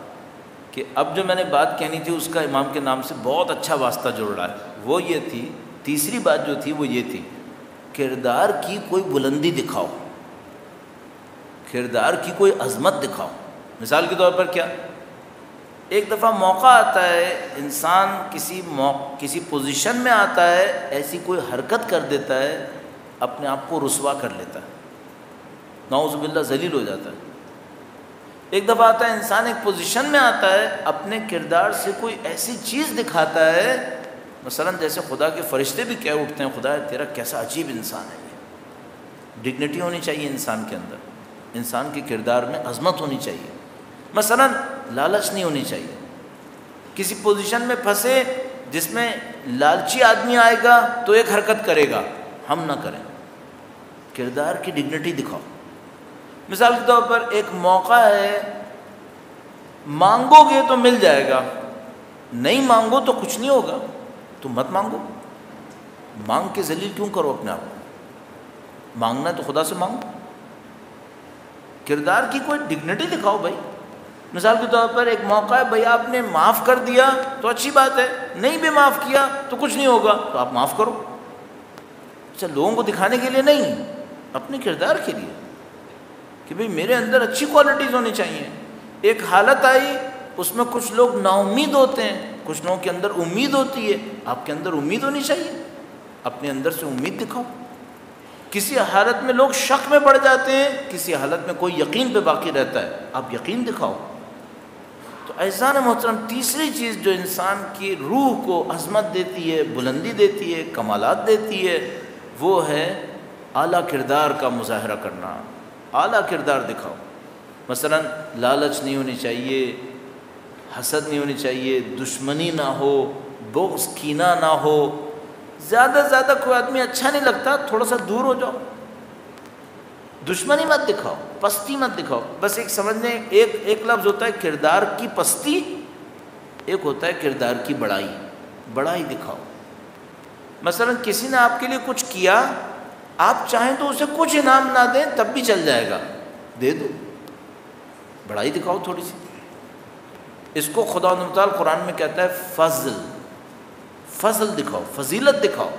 کہ اب جو میں نے بات کہنی تھی اس کا امام کے نام سے بہت اچھا واسطہ جوڑ رہا ہے۔ وہ یہ تھی، تیسری بات جو تھی وہ یہ تھی، کردار کی کوئی بلندی دکھاؤ، کردار کی کوئی عظمت دکھاؤ۔ مثال کے طور پر کیا، ایک دفعہ موقع آتا ہے، انسان کسی پوزیشن میں آتا ہے، ایسی کوئی حرکت کر دیتا ہے، اپنے آپ کو رسوا کر لیتا ہے، نعوذ باللہ ذلیل ہو جاتا ہے۔ ایک دفعہ آتا ہے انسان ایک پوزیشن میں آتا ہے، اپنے کردار سے کوئی ایسی چیز دکھاتا ہے، مثلا جیسے خدا کے فرشتے بھی کہہ اٹھتے ہیں خدا تیرا کیسا عجیب انسان ہے۔ یہ ڈگنیٹی ہونی چاہیے انسان کے اندر، انسان کے کردار میں عظمت ہونی چاہیے۔ مثلا لالچ نہیں ہونی چاہیے۔ کسی پوزیشن میں پھنسے جس میں لالچی آدمی آئے گا تو ایک حرکت کرے گا، ہم نہ کریں، کردار کی ڈگنیٹی دکھاؤ۔ مثال کے طور پر ایک موقع ہے، مانگو گے تو مل جائے گا، نہیں مانگو تو کچھ نہیں ہوگا، تو مت مانگو، مانگ کے ذلیل کیوں کرو اپنے آپ کو؟ مانگنا ہے تو خدا سے مانگو، کردار کی کوئی ڈگنیٹی دکھاؤ بھائی۔ مثال کے طور پر ایک موقع ہے، بھائی آپ نے معاف کر دیا تو اچھی بات ہے، نہیں بھی معاف کیا تو کچھ نہیں ہوگا، تو آپ معاف کرو۔ اچھا، لوگوں کو دکھانے کے لیے نہیں، اپنے کردار کے لیے کہ بھئی میرے اندر اچھی کوالٹیز ہونی چاہیے۔ ایک حالت آئی، اس میں کچھ لوگ نا امید ہوتے ہیں، کچھ لوگوں کے اندر امید ہوتی ہے، آپ کے اندر امید ہونی چاہیے، اپنے اندر سے امید دکھاؤ۔ کسی حالت میں لوگ شک میں پڑ جاتے ہیں، کسی حالت میں کوئی یقین پہ باقی رہتا ہے، آپ یقین دکھاؤ۔ تو عزیزان محترم، تیسری چیز جو انسان کی روح کو عظمت دیتی ہے، بلندی دیتی ہے، کمالات دیتی ہے، وہ ہے اعلیٰ کردار کا مظاہرہ کرنا، اعلیٰ کردار دکھاؤ۔ مثلا لالچ نہیں ہونی چاہیے، حسد نہیں ہونی چاہیے، دشمنی نہ ہو، بغض کینہ نہ ہو۔ زیادہ سے زیادہ کوئی آدمی اچھا نہیں لگتا، تھوڑا سا دور ہو جاؤ، دشمنی مت دکھاؤ، پستی مت دکھاؤ۔ بس ایک سمجھنے، ایک لفظ ہوتا ہے کردار کی پستی، ایک ہوتا ہے کردار کی بڑائی، بڑائی دکھاؤ۔ مثلا کسی نے آپ کے لیے کچھ کیا، آپ چاہیں تو اسے کچھ انعام نہ دیں تب بھی چل جائے گا، دے دو، بڑائی دکھاؤ تھوڑی سی۔ اس کو خدا تعالیٰ قرآن میں کہتا ہے فضل، فضل دکھاؤ، فضیلت دکھاؤ۔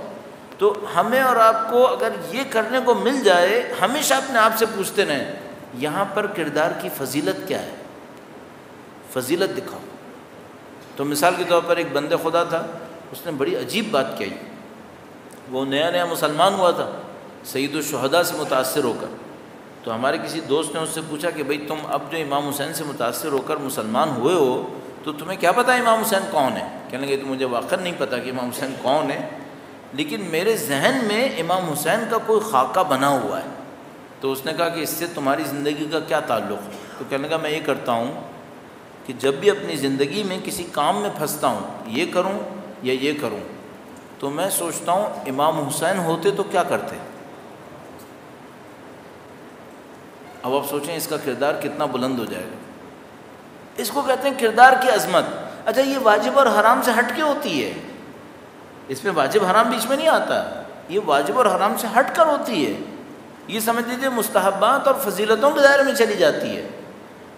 تو ہمیں اور آپ کو اگر یہ کرنے کو مل جائے، ہمیشہ اپنے آپ سے پوچھتے رہیں یہاں پر کردار کی فضیلت کیا ہے، فضیلت دکھاؤ۔ تو مثال کے طور پر ایک بندے خدا تھا، اس نے بڑی عجیب بات کہی۔ وہ نیا نیا مسلمان ہوا تھا، سید الشہداء سے متاثر ہو کر۔ تو ہمارے کسی دوست نے اس سے پوچھا کہ بھئی تم اب جو امام حسین سے متاثر ہو کر مسلمان ہوئے ہو تو تمہیں کیا پتہ امام حسین کون ہے؟ کہنے لگے تو مجھے واقعا نہیں پتہ کہ امام حسین کون ہے، لیکن میرے ذہن میں امام حسین کا کوئی خاکہ بنا ہوا ہے۔ تو اس نے کہا کہ اس سے تمہاری زندگی کا کیا تعلق ہے؟ تو کہنے لگا میں یہ کرتا ہوں کہ جب بھی اپنی زندگی میں کسی کام میں پھنستا ہوں، یہ کروں یا یہ کروں، تو میں سوچتا ہوں امام حسین ہوتے تو کیا کرتے۔ اب آپ سوچیں اس کا کردار کتنا بلند ہو جائے گا۔ اس کو کہتے ہیں کردار کی عظمت۔ اچھا، یہ واجب اور حرام سے ہٹ کے ہوتی ہے، اس میں واجب حرام بیچ میں نہیں آتا، یہ واجب اور حرام سے ہٹ کر ہوتی ہے۔ یہ سمجھ لیجیے مستحبات اور فضیلتوں کے دائرے میں چلی جاتی ہے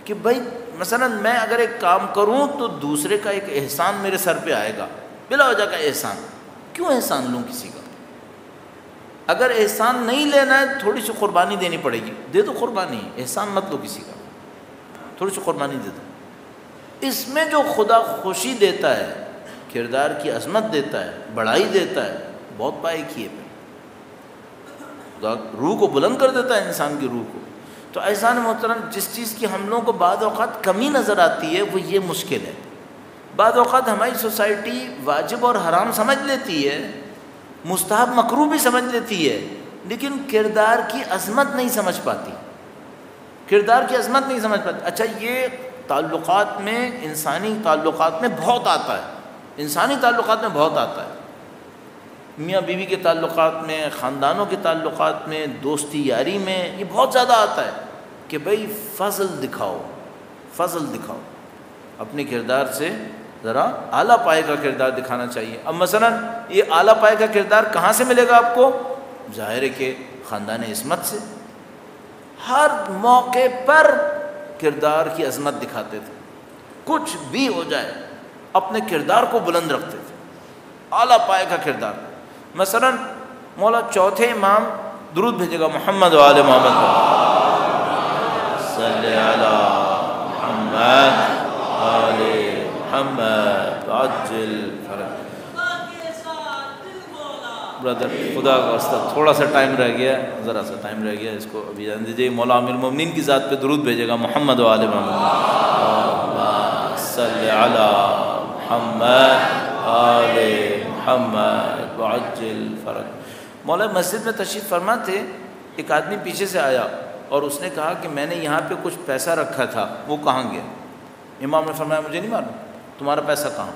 کہ بھائی مثلا میں اگر ایک کام کروں تو دوسرے کا ایک احسان میرے سر پہ آئے گا، بلا وجہ کا احسان، کیوں احسان لوں کسی کا؟ اگر احسان نہیں لینا ہے تھوڑی سی قربانی دینی پڑے گی، دے دو قربانی، احسان مت لو کسی کا، تھوڑی سی قربانی دے دو۔ اس میں جو خدا خوشی دیتا ہے، کردار کی عظمت دیتا ہے، بڑائی دیتا ہے، بہت پائے کیے پہ خدا روح کو بلند کر دیتا ہے، انسان کی روح کو۔ تو احسان محترم، جس چیز کی ہم لوگوں کو بعض اوقات کمی نظر آتی ہے وہ یہ مشکل ہے۔ بعض اوقات ہماری سوسائٹی واجب اور حرام سمجھ لیتی ہے، مستحب مکروہ بھی سمجھ لیتی ہے، لیکن کردار کی عظمت نہیں سمجھ پاتی، کردار کی عظمت نہیں سمجھ پاتی۔ اچھا، یہ تعلقات میں، انسانی تعلقات میں بہت آتا ہے، انسانی تعلقات میں بہت آتا ہے، میاں بیوی کے تعلقات میں، خاندانوں کے تعلقات میں، دوستی یاری میں، یہ بہت زیادہ آتا ہے کہ بھئی فضل دکھاؤ، فضل دکھاؤ، اپنے کردار سے ذرا اعلیٰ پائے کا کردار دکھانا چاہیے۔ اب مثلا یہ اعلیٰ پائے کا کردار کہاں سے ملے گا آپ کو؟ ظاہر ہے کہ خاندان عصمت سے۔ ہر موقع پر کردار کی عظمت دکھاتے تھے، کچھ بھی ہو جائے اپنے کردار کو بلند رکھتے تھے، اعلیٰ پائے کا کردار۔ مثلا مولا چوتھے امام درود بھیجے گا محمد و آل محمد، صلی علی محمد آل محمد عجل فرج۔ برادر خدا کا واسطہ تھوڑا سا ٹائم رہ گیا، ذرا سا ٹائم رہ گیا، اس کو ابھی جان دیجیے۔ مولا امیر المومنین کی ذات پہ درود بھیجے گا محمد و آل محمد، صلی علی محمد آل محمد وعجل فرج۔ مولا مسجد میں تشریف فرما تھے، ایک آدمی پیچھے سے آیا اور اس نے کہا کہ میں نے یہاں پہ کچھ پیسہ رکھا تھا، وہ کہاں گیا؟ امام نے فرمایا مجھے نہیں معلوم، تمہارا پیسہ کہاں؟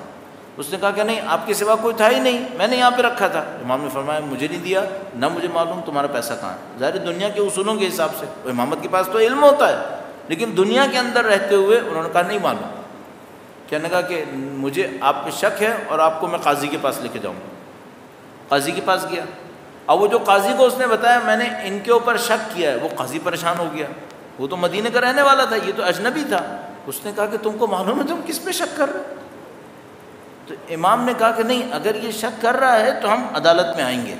اس نے کہا کہ نہیں، آپ کے سوا کوئی تھا ہی نہیں، میں نے یہاں پہ رکھا تھا۔ امام نے فرمایا مجھے نہیں دیا، نہ مجھے معلوم تمہارا پیسہ کہاں ہے۔ ظاہر دنیا کے اصولوں کے حساب سے امامت کے پاس تو علم ہوتا ہے، لیکن دنیا کے اندر رہتے ہوئے انہوں نے کہا نہیں معلوم۔ کہنے کا کہ مجھے آپ پہ شک ہے اور آپ کو میں قاضی کے پاس لے کے جاؤں گا۔ قاضی کے پاس گیا، اب وہ جو قاضی کو اس نے بتایا میں نے ان کے اوپر شک کیا ہے، وہ قاضی پریشان ہو گیا، وہ تو مدینے کا رہنے والا تھا، یہ تو اجنبی تھا۔ اس نے کہا کہ تم کو معلوم ہے تم کس پہ شک کر رہے ہو؟ تو امام نے کہا کہ نہیں، اگر یہ شک کر رہا ہے تو ہم عدالت میں آئیں گے۔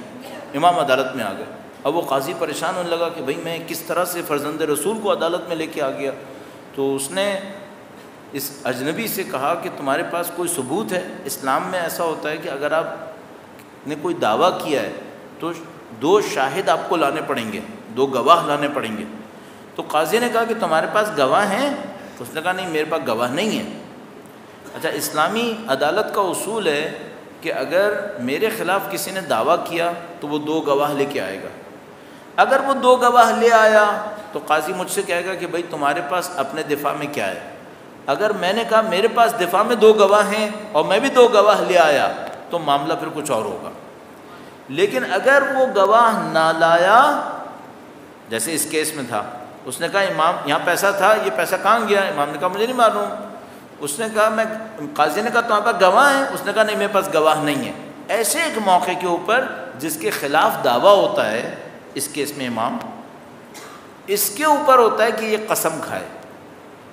امام عدالت میں آ گئے۔ اب وہ قاضی پریشان ہونے لگا کہ بھئی میں کس طرح سے فرزند رسول کو عدالت میں لے کے آ گیا۔ تو اس نے اس اجنبی سے کہا کہ تمہارے پاس کوئی ثبوت ہے؟ اسلام میں ایسا ہوتا ہے کہ اگر آپ نے کوئی دعویٰ کیا ہے تو 2 شاہد آپ کو لانے پڑیں گے، 2 گواہ لانے پڑیں گے۔ تو قاضی نے کہا کہ تمہارے پاس گواہ ہیں؟ تو اس نے کہا نہیں، میرے پاس گواہ نہیں ہے۔ اچھا، اسلامی عدالت کا اصول ہے کہ اگر میرے خلاف کسی نے دعویٰ کیا تو وہ 2 گواہ لے کے آئے گا۔ اگر وہ 2 گواہ لے آیا تو قاضی مجھ سے کہے گا کہ بھئی تمہارے پاس اپنے دفاع میں کیا ہے؟ اگر میں نے کہا میرے پاس دفاع میں 2 گواہ ہیں اور میں بھی 2 گواہ لے آیا تو معاملہ پھر کچھ اور ہوگا۔ لیکن اگر وہ گواہ نہ لایا، جیسے اس کیس میں تھا، اس نے کہا امام یہاں پیسہ تھا، یہ پیسہ کہاں گیا؟ امام نے کہا مجھے نہیں معلوم۔ اس نے کہا قاضی نے کہا تمہارے پاس گواہ ہیں؟ اس نے کہا نہیں، میرے پاس گواہ نہیں ہے۔ ایسے ایک موقع کے اوپر جس کے خلاف دعویٰ ہوتا ہے، اس کیس میں امام، اس کے اوپر ہوتا ہے کہ یہ قسم کھائے،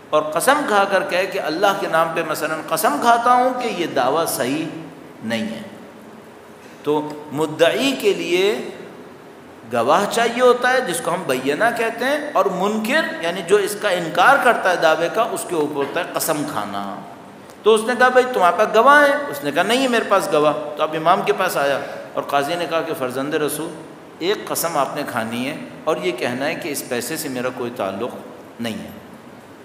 اور قسم کھا کر کہے کہ اللہ کے نام پہ مثلا قسم کھاتا ہوں کہ یہ دعویٰ صحیح نہیں ہے۔ تو مدعی کے لیے گواہ چاہیے ہوتا ہے جس کو ہم بینہ کہتے ہیں، اور منکر یعنی جو اس کا انکار کرتا ہے دعوے کا، اس کے اوپر ہوتا ہے قسم کھانا۔ تو اس نے کہا بھائی تمہارے پاس گواہ ہے؟ اس نے کہا نہیں ہے میرے پاس گواہ۔ تو اب امام کے پاس آیا اور قاضی نے کہا کہ فرزند رسول ایک قسم آپ نے کھانی ہے اور یہ کہنا ہے کہ اس پیسے سے میرا کوئی تعلق نہیں ہے۔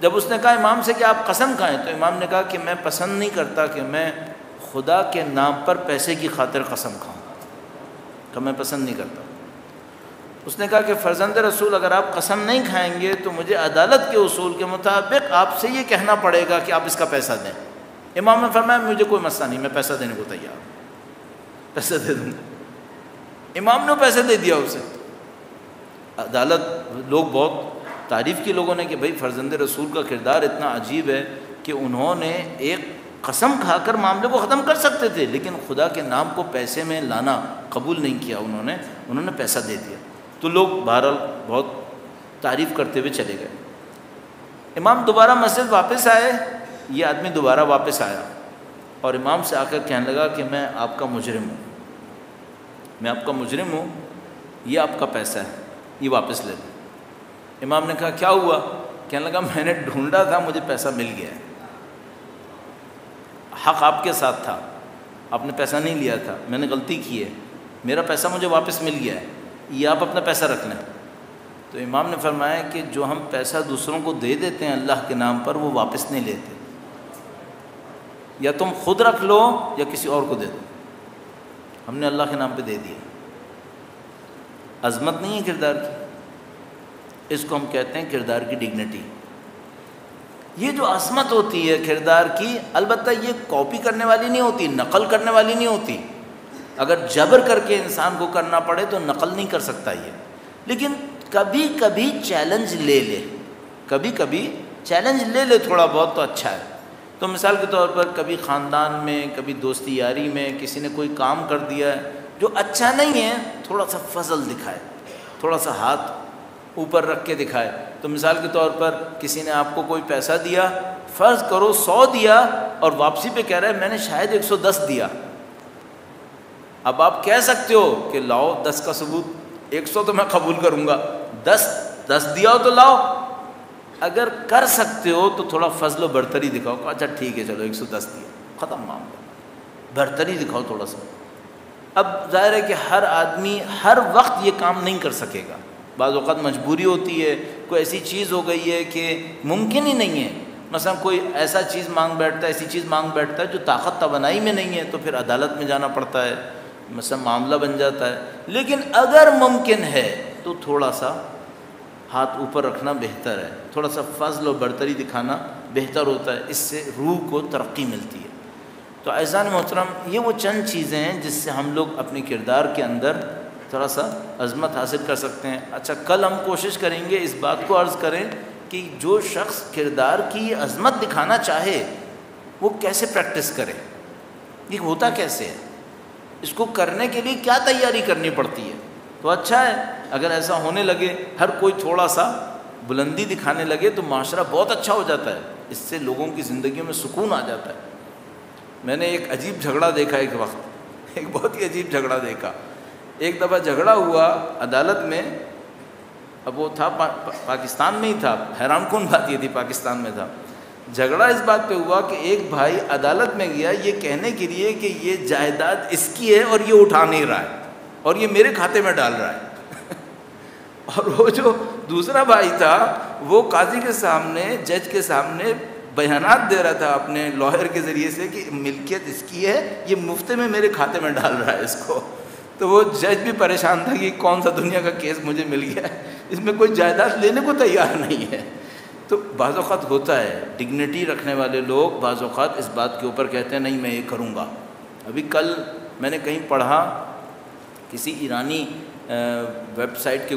جب اس نے کہا امام سے کہ آپ قسم کھائیں، تو امام نے کہا کہ میں پسند نہیں کرتا کہ میں خدا کے نام پر پیسے کی خاطر قسم کھاؤں، کہ میں پسند نہیں کرتا۔ اس نے کہا کہ فرزند رسول اگر آپ قسم نہیں کھائیں گے تو مجھے عدالت کے اصول کے مطابق آپ سے یہ کہنا پڑے گا کہ آپ اس کا پیسہ دیں۔ امام نے فرمایا مجھے کوئی مسئلہ نہیں، میں پیسہ دینے کو تیار ہوں، پیسہ دے دوں گا۔ امام نے پیسے دے دیا اسے۔ عدالت لوگ بہت تعریف کی لوگوں نے کہ بھئی فرزند رسول کا کردار اتنا عجیب ہے کہ انہوں نے ایک قسم کھا کر معاملے کو ختم کر سکتے تھے، لیکن خدا کے نام کو پیسے میں لانا قبول نہیں کیا، انہوں نے پیسہ دے دیا۔ تو لوگ بہرحال بہت تعریف کرتے ہوئے چلے گئے۔ امام دوبارہ مسجد واپس آئے، یہ آدمی دوبارہ واپس آیا اور امام سے آ کر کہنے لگا کہ میں آپ کا مجرم ہوں، میں آپ کا مجرم ہوں، یہ آپ کا پیسہ ہے، یہ واپس لے لو۔ امام نے کہا کیا ہوا؟ کہنے لگا میں نے ڈھونڈا تھا، مجھے پیسہ مل گیا ہے، حق آپ کے ساتھ تھا، آپ نے پیسہ نہیں لیا تھا، میں نے غلطی کی ہے، میرا پیسہ مجھے واپس مل گیا ہے، یہ آپ اپنا پیسہ رکھ لیں۔ تو امام نے فرمایا کہ جو ہم پیسہ دوسروں کو دے دیتے ہیں اللہ کے نام پر، وہ واپس نہیں لیتے، یا تم خود رکھ لو یا کسی اور کو دے دو، ہم نے اللہ کے نام پہ دے دیا۔ عظمت نہیں ہے کردار کی، اس کو ہم کہتے ہیں کردار کی ڈگنیٹی۔ یہ جو عظمت ہوتی ہے کردار کی، البتہ یہ کاپی کرنے والی نہیں ہوتی، نقل کرنے والی نہیں ہوتی۔ اگر جبر کر کے انسان کو کرنا پڑے تو نقل نہیں کر سکتا یہ، لیکن کبھی کبھی چیلنج لے لے، کبھی کبھی چیلنج لے لے تھوڑا بہت تو اچھا ہے۔ تو مثال کے طور پر کبھی خاندان میں، کبھی دوستی یاری میں کسی نے کوئی کام کر دیا ہے جو اچھا نہیں ہے، تھوڑا سا فضل دکھائے، تھوڑا سا ہاتھ اوپر رکھ کے دکھائے۔ تو مثال کے طور پر کسی نے آپ کو کوئی پیسہ دیا، فرض کرو 100 دیا اور واپسی پہ کہہ رہا ہے میں نے شاید 110 دیا۔ اب آپ کہہ سکتے ہو کہ لاؤ 10 کا ثبوت، 100 تو میں قبول کروں گا، 10 دیا ہو تو لاؤ۔ اگر کر سکتے ہو تو تھوڑا فضل و برتری دکھاؤ کہ اچھا ٹھیک ہے چلو 110 دیا، ختم معاملہ، برتری دکھاؤ تھوڑا سا۔ اب ظاہر ہے کہ ہر آدمی ہر وقت یہ کام نہیں کر سکے گا، بعض اوقات مجبوری ہوتی ہے، کوئی ایسی چیز ہو گئی ہے کہ ممکن ہی نہیں ہے، مثلا کوئی ایسا چیز مانگ بیٹھتا ہے، ایسی چیز مانگ بیٹھتا ہے جو طاقت توانائی میں نہیں ہے، تو پھر عدالت میں جانا پڑتا ہے، مثلا معاملہ بن جاتا ہے۔ لیکن اگر ممکن ہے تو تھوڑا سا ہاتھ اوپر رکھنا بہتر ہے، تھوڑا سا فضل و برتری دکھانا بہتر ہوتا ہے، اس سے روح کو ترقی ملتی ہے۔ تو اعزان محترم، یہ وہ چند چیزیں ہیں جس سے ہم لوگ اپنے کردار کے اندر تھوڑا سا عظمت حاصل کر سکتے ہیں۔ اچھا، کل ہم کوشش کریں گے اس بات کو عرض کریں کہ جو شخص کردار کی عظمت دکھانا چاہے وہ کیسے پریکٹس کرے، یہ ہوتا کیسے ہے، اس کو کرنے کے لیے کیا تیاری کرنی پڑتی ہے۔ تو اچھا ہے اگر ایسا ہونے لگے، ہر کوئی تھوڑا سا بلندی دکھانے لگے تو معاشرہ بہت اچھا ہو جاتا ہے، اس سے لوگوں کی زندگیوں میں سکون آ جاتا ہے۔ میں نے ایک عجیب جھگڑا دیکھا، ایک وقت ایک بہت ہی عجیب جھگڑا دیکھا۔ ایک دفعہ جھگڑا ہوا عدالت میں، اب وہ تھا پاکستان میں ہی تھا، حیران کن بات یہ تھی پاکستان میں تھا۔ جھگڑا اس بات پہ ہوا کہ ایک بھائی عدالت میں گیا یہ کہنے کے لیے کہ یہ جائیداد اس کی ہے اور یہ اٹھا نہیں رہا ہے اور یہ میرے کھاتے میں ڈال رہا ہے اور وہ جو دوسرا بھائی تھا وہ قاضی کے سامنے، جج کے سامنے بیانات دے رہا تھا اپنے لائر کے ذریعے سے کہ ملکیت اس کی ہے، یہ مفت میں میرے کھاتے میں ڈال رہا ہے اس کو۔ تو وہ جج بھی پریشان تھا کہ کون سا دنیا کا کیس مجھے مل گیا ہے، اس میں کوئی جائیداد لینے کو تیار نہیں ہے۔ تو بعض اوقات ہوتا ہے، ڈگنیٹی رکھنے والے لوگ بعض اوقات اس بات کے اوپر کہتے ہیں نہیں میں یہ کروں گا۔ ابھی کل میں نے کہیں پڑھا، کسی ایرانی ویب سائٹ کے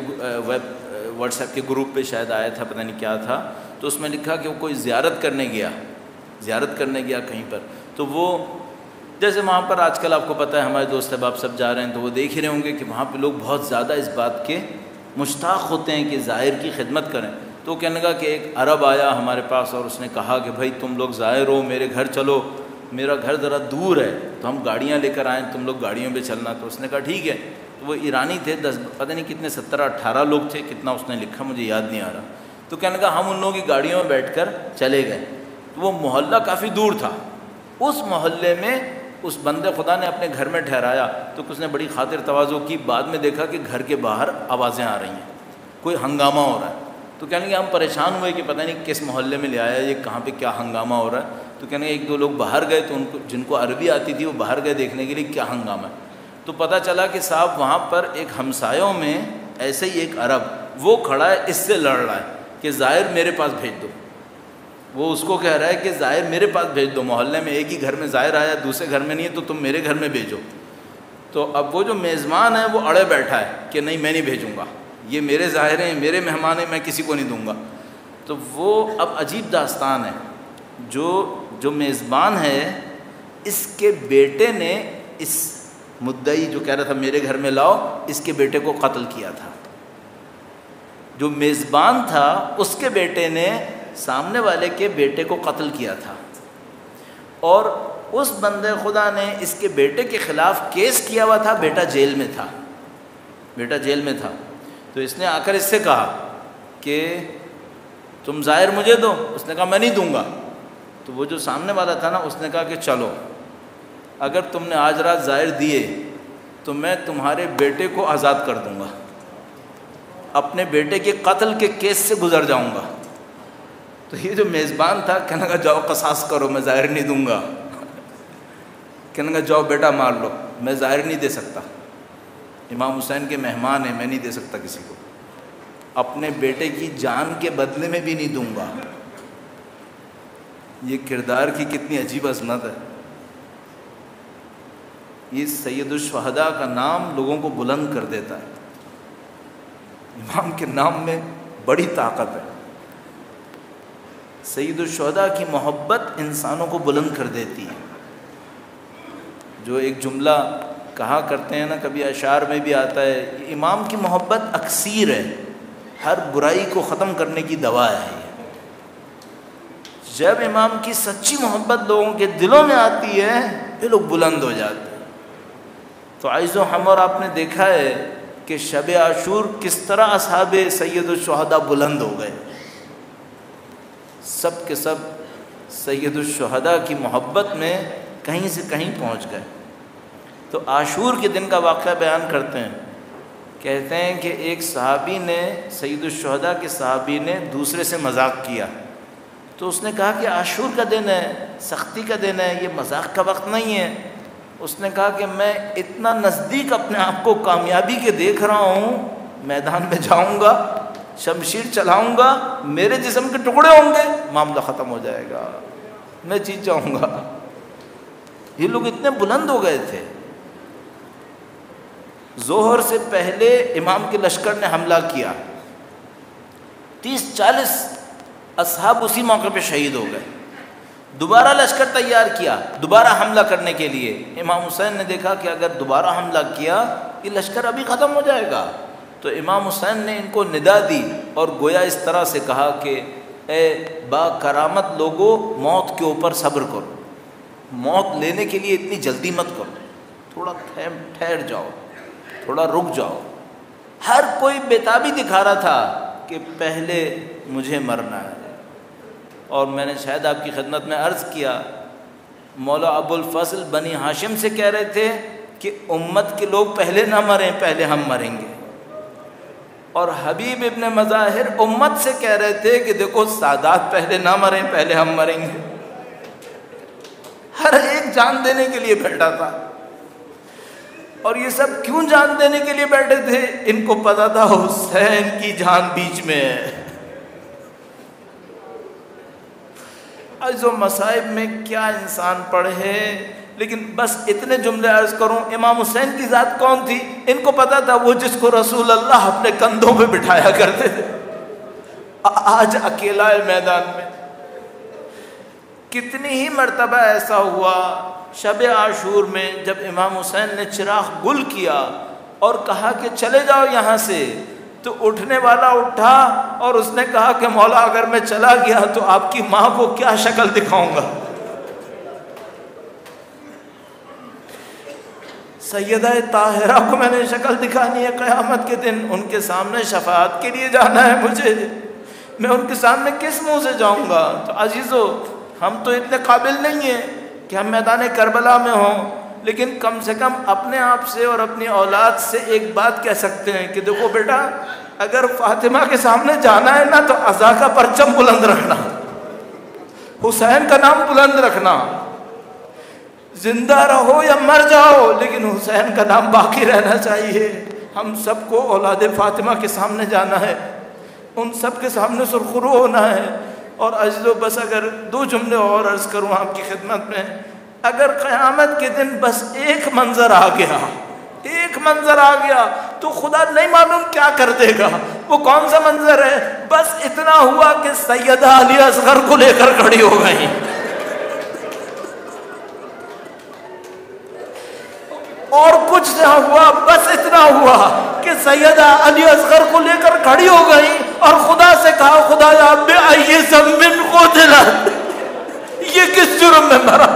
واٹس ایپ کے گروپ پہ شاید آیا تھا، پتہ نہیں کیا تھا، تو اس میں لکھا کہ وہ کوئی زیارت کرنے گیا کہیں پر، تو وہ جیسے وہاں پر آج کل آپ کو پتہ ہے ہمارے دوست احباب سب جا رہے ہیں، تو وہ دیکھ ہی رہے ہوں گے کہ وہاں پہ لوگ بہت زیادہ اس بات کے مشتاق ہوتے ہیں کہ زائر کی خدمت کریں۔ تو کہنے لگا کہ ایک عرب آیا ہمارے پاس اور اس نے کہا کہ بھائی تم لوگ زائر ہو، میرے گھر چلو، میرا گھر ذرا دور ہے تو ہم گاڑیاں لے کر آئیں، تم لوگ گاڑیوں پہ چلنا۔ تو اس نے کہا ٹھیک ہے۔ تو وہ ایرانی تھے، 10 پتہ نہیں کتنے 17-18 لوگ تھے، کتنا اس نے لکھا مجھے یاد نہیں آ رہا۔ تو کہنے لگا ہم ان لوگوں کی گاڑیوں میں بیٹھ کر چلے گئے۔ تو وہ محلہ کافی دور تھا، اس محلے میں اس بندے خدا نے اپنے گھر میں ٹھہرایا۔ تو اس نے بڑی خاطر تواضع کی، بعد میں دیکھا کہ گھر کے باہر آوازیں آ رہی ہیں، کوئی ہنگامہ ہو رہا ہے۔ تو کہنے لگے ہم پریشان ہوئے کہ پتہ نہیں کس محلے میں لے آیا یہ، کہاں پہ کیا ہنگامہ ہو رہا ہے۔ تو کہنے لگے ایک دو لوگ باہر گئے، تو جن کو عربی آتی تھی وہ باہر گئے دیکھنے کے لیے کیا ہنگامہ ہے۔ تو پتہ چلا کہ صاحب وہاں پر ایک ہمسایوں میں ایسے ہی ایک عرب وہ کھڑا ہے، اس سے لڑ رہا ہے کہ زائر میرے پاس بھیج دو۔ وہ اس کو کہہ رہا ہے کہ زائر میرے پاس بھیج دو، محلے میں ایک ہی گھر میں زائر آیا، دوسرے گھر میں نہیں ہے، تو تم میرے گھر میں بھیجو۔ تو اب وہ جو میزبان ہے وہ اڑے بیٹھا ہے کہ نہیں میں نہیں بھیجوں گا، یہ میرے زائر ہیں، میرے مہمان ہیں، میں کسی کو نہیں دوں گا۔ تو وہ اب عجیب داستان ہے، جو میزبان ہے اس کے بیٹے نے اس مدعی جو کہہ رہا تھا میرے گھر میں لاؤ، اس کے بیٹے کو قتل کیا تھا۔ جو میزبان تھا اس کے بیٹے نے سامنے والے کے بیٹے کو قتل کیا تھا، اور اس بندے خدا نے اس کے بیٹے کے خلاف کیس کیا ہوا تھا، بیٹا جیل میں تھا، بیٹا جیل میں تھا. تو اس نے آ کر اس سے کہا کہ تم ظاہر مجھے دو. اس نے کہا میں نہیں دوں گا. تو وہ جو سامنے والا تھا نا، اس نے کہا کہ چلو اگر تم نے آج رات ظاہر دیے تو میں تمہارے بیٹے کو آزاد کر دوں گا، اپنے بیٹے کے قتل کے کیس سے گزر جاؤں گا. تو یہ جو میزبان تھا کہنے لگا جاؤ قصاص کرو، میں ظاہر نہیں دوں گا. کہنے لگا جاؤ بیٹا مار لو، میں ظاہر نہیں دے سکتا، امام حسین کے مہمان ہیں، میں نہیں دے سکتا کسی کو، اپنے بیٹے کی جان کے بدلے میں بھی نہیں دوں گا. یہ کردار کی کتنی عجیب عظمت ہے. یہ سید الشہداء کا نام لوگوں کو بلند کر دیتا ہے. امام کے نام میں بڑی طاقت ہے. سید الشہداء کی محبت انسانوں کو بلند کر دیتی ہے. جو ایک جملہ کہا کرتے ہیں نا، کبھی اشعار میں بھی آتا ہے، امام کی محبت اکسیر ہے، ہر برائی کو ختم کرنے کی دوا ہے. جب امام کی سچی محبت لوگوں کے دلوں میں آتی ہے یہ لوگ بلند ہو جاتے ہیں. تو عزیز و ہم اور آپ نے دیکھا ہے کہ شب عاشور کس طرح اصحاب سید الشہداء بلند ہو گئے. سب کے سب سید الشہداء کی محبت میں کہیں سے کہیں پہنچ گئے. تو عاشور کے دن کا واقعہ بیان کرتے ہیں. کہتے ہیں کہ ایک صحابی نے، سید الشہداء کے صحابی نے دوسرے سے مذاق کیا. تو اس نے کہا کہ عاشور کا دن ہے، سختی کا دن ہے، یہ مذاق کا وقت نہیں ہے. اس نے کہا کہ میں اتنا نزدیک اپنے آپ کو کامیابی کے دیکھ رہا ہوں، میدان میں جاؤں گا، شمشیر چلاؤں گا، میرے جسم کے ٹکڑے ہوں گے، معاملہ ختم ہو جائے گا، میں جیت جاؤں گا. یہ لوگ اتنے بلند ہو گئے تھے. ظہر سے پہلے امام کے لشکر نے حملہ کیا، 30-40 اصحاب اسی موقع پہ شہید ہو گئے. دوبارہ لشکر تیار کیا دوبارہ حملہ کرنے کے لیے. امام حسین نے دیکھا کہ اگر دوبارہ حملہ کیا یہ لشکر ابھی ختم ہو جائے گا. تو امام حسین نے ان کو ندا دی اور گویا اس طرح سے کہا کہ اے با کرامت لوگو، موت کے اوپر صبر کرو، موت لینے کے لیے اتنی جلدی مت کرو، تھوڑا ٹھہر جاؤ، تھوڑا رک جاؤ. ہر کوئی بےتابی دکھا رہا تھا کہ پہلے مجھے مرنا ہے. اور میں نے شاید آپ کی خدمت میں عرض کیا، مولا ابو الفضل بنی ہاشم سے کہہ رہے تھے کہ امت کے لوگ پہلے نہ مریں، پہلے ہم مریں گے. اور حبیب ابن مظاہر امت سے کہہ رہے تھے کہ دیکھو سادات پہلے نہ مریں، پہلے ہم مریں گے. ہر ایک جان دینے کے لیے بیٹھا تھا. اور یہ سب کیوں جان دینے کے لیے بیٹھے تھے؟ ان کو پتا تھا حسین کی جان بیچ میں ہے. عجز و مصائب میں کیا انسان پڑھے. لیکن بس اتنے جملے عرض کروں، امام حسین کی ذات کون تھی؟ ان کو پتا تھا وہ جس کو رسول اللہ اپنے کندھوں پہ بٹھایا کرتے تھے، آج اکیلا ہے میدان میں. کتنی ہی مرتبہ ایسا ہوا شب عاشور میں جب امام حسین نے چراغ گل کیا اور کہا کہ چلے جاؤ یہاں سے، تو اٹھنے والا اٹھا اور اس نے کہا کہ مولا اگر میں چلا گیا تو آپ کی ماں کو کیا شکل دکھاؤں گا. سیدہ طاہرہ کو میں نے شکل دکھانی ہے قیامت کے دن، ان کے سامنے شفاعت کے لیے جانا ہے مجھے، میں ان کے سامنے کس منہ سے جاؤں گا؟ تو عزیزو، ہم تو اتنے قابل نہیں ہیں کہ ہم میدان کربلا میں ہوں، لیکن کم سے کم اپنے آپ سے اور اپنی اولاد سے ایک بات کہہ سکتے ہیں کہ دیکھو بیٹا، اگر فاطمہ کے سامنے جانا ہے نا تو عزا کا پرچم بلند رکھنا، حسین کا نام بلند رکھنا، زندہ رہو یا مر جاؤ لیکن حسین کا نام باقی رہنا چاہیے. ہم سب کو اولاد فاطمہ کے سامنے جانا ہے، ان سب کے سامنے سرخرو ہونا ہے. اور عزیزو، بس اگر 2 جملے اور عرض کروں آپ کی خدمت میں، اگر قیامت کے دن بس ایک منظر آ گیا تو خدا نہیں معلوم کیا کر دے گا. وہ کون سا منظر ہے؟ بس اتنا ہوا کہ سیدہ علی اصغر کو لے کر کھڑی ہو گئی، اور کچھ نہ ہوا، بس اتنا ہوا کہ سیدہ علی اصغر کو لے کر کھڑی ہو گئی اور خدا سے کہا خدایا بِأَيِّ ذَنبٍ قُتِلَتْ، یہ کس جرم میں مرا؟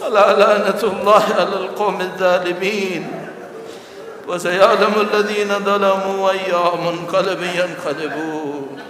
الا لعنۃ اللہ علی القوم الظالمین وسيعلم الذين ظلموا أي منقلب ينقلبون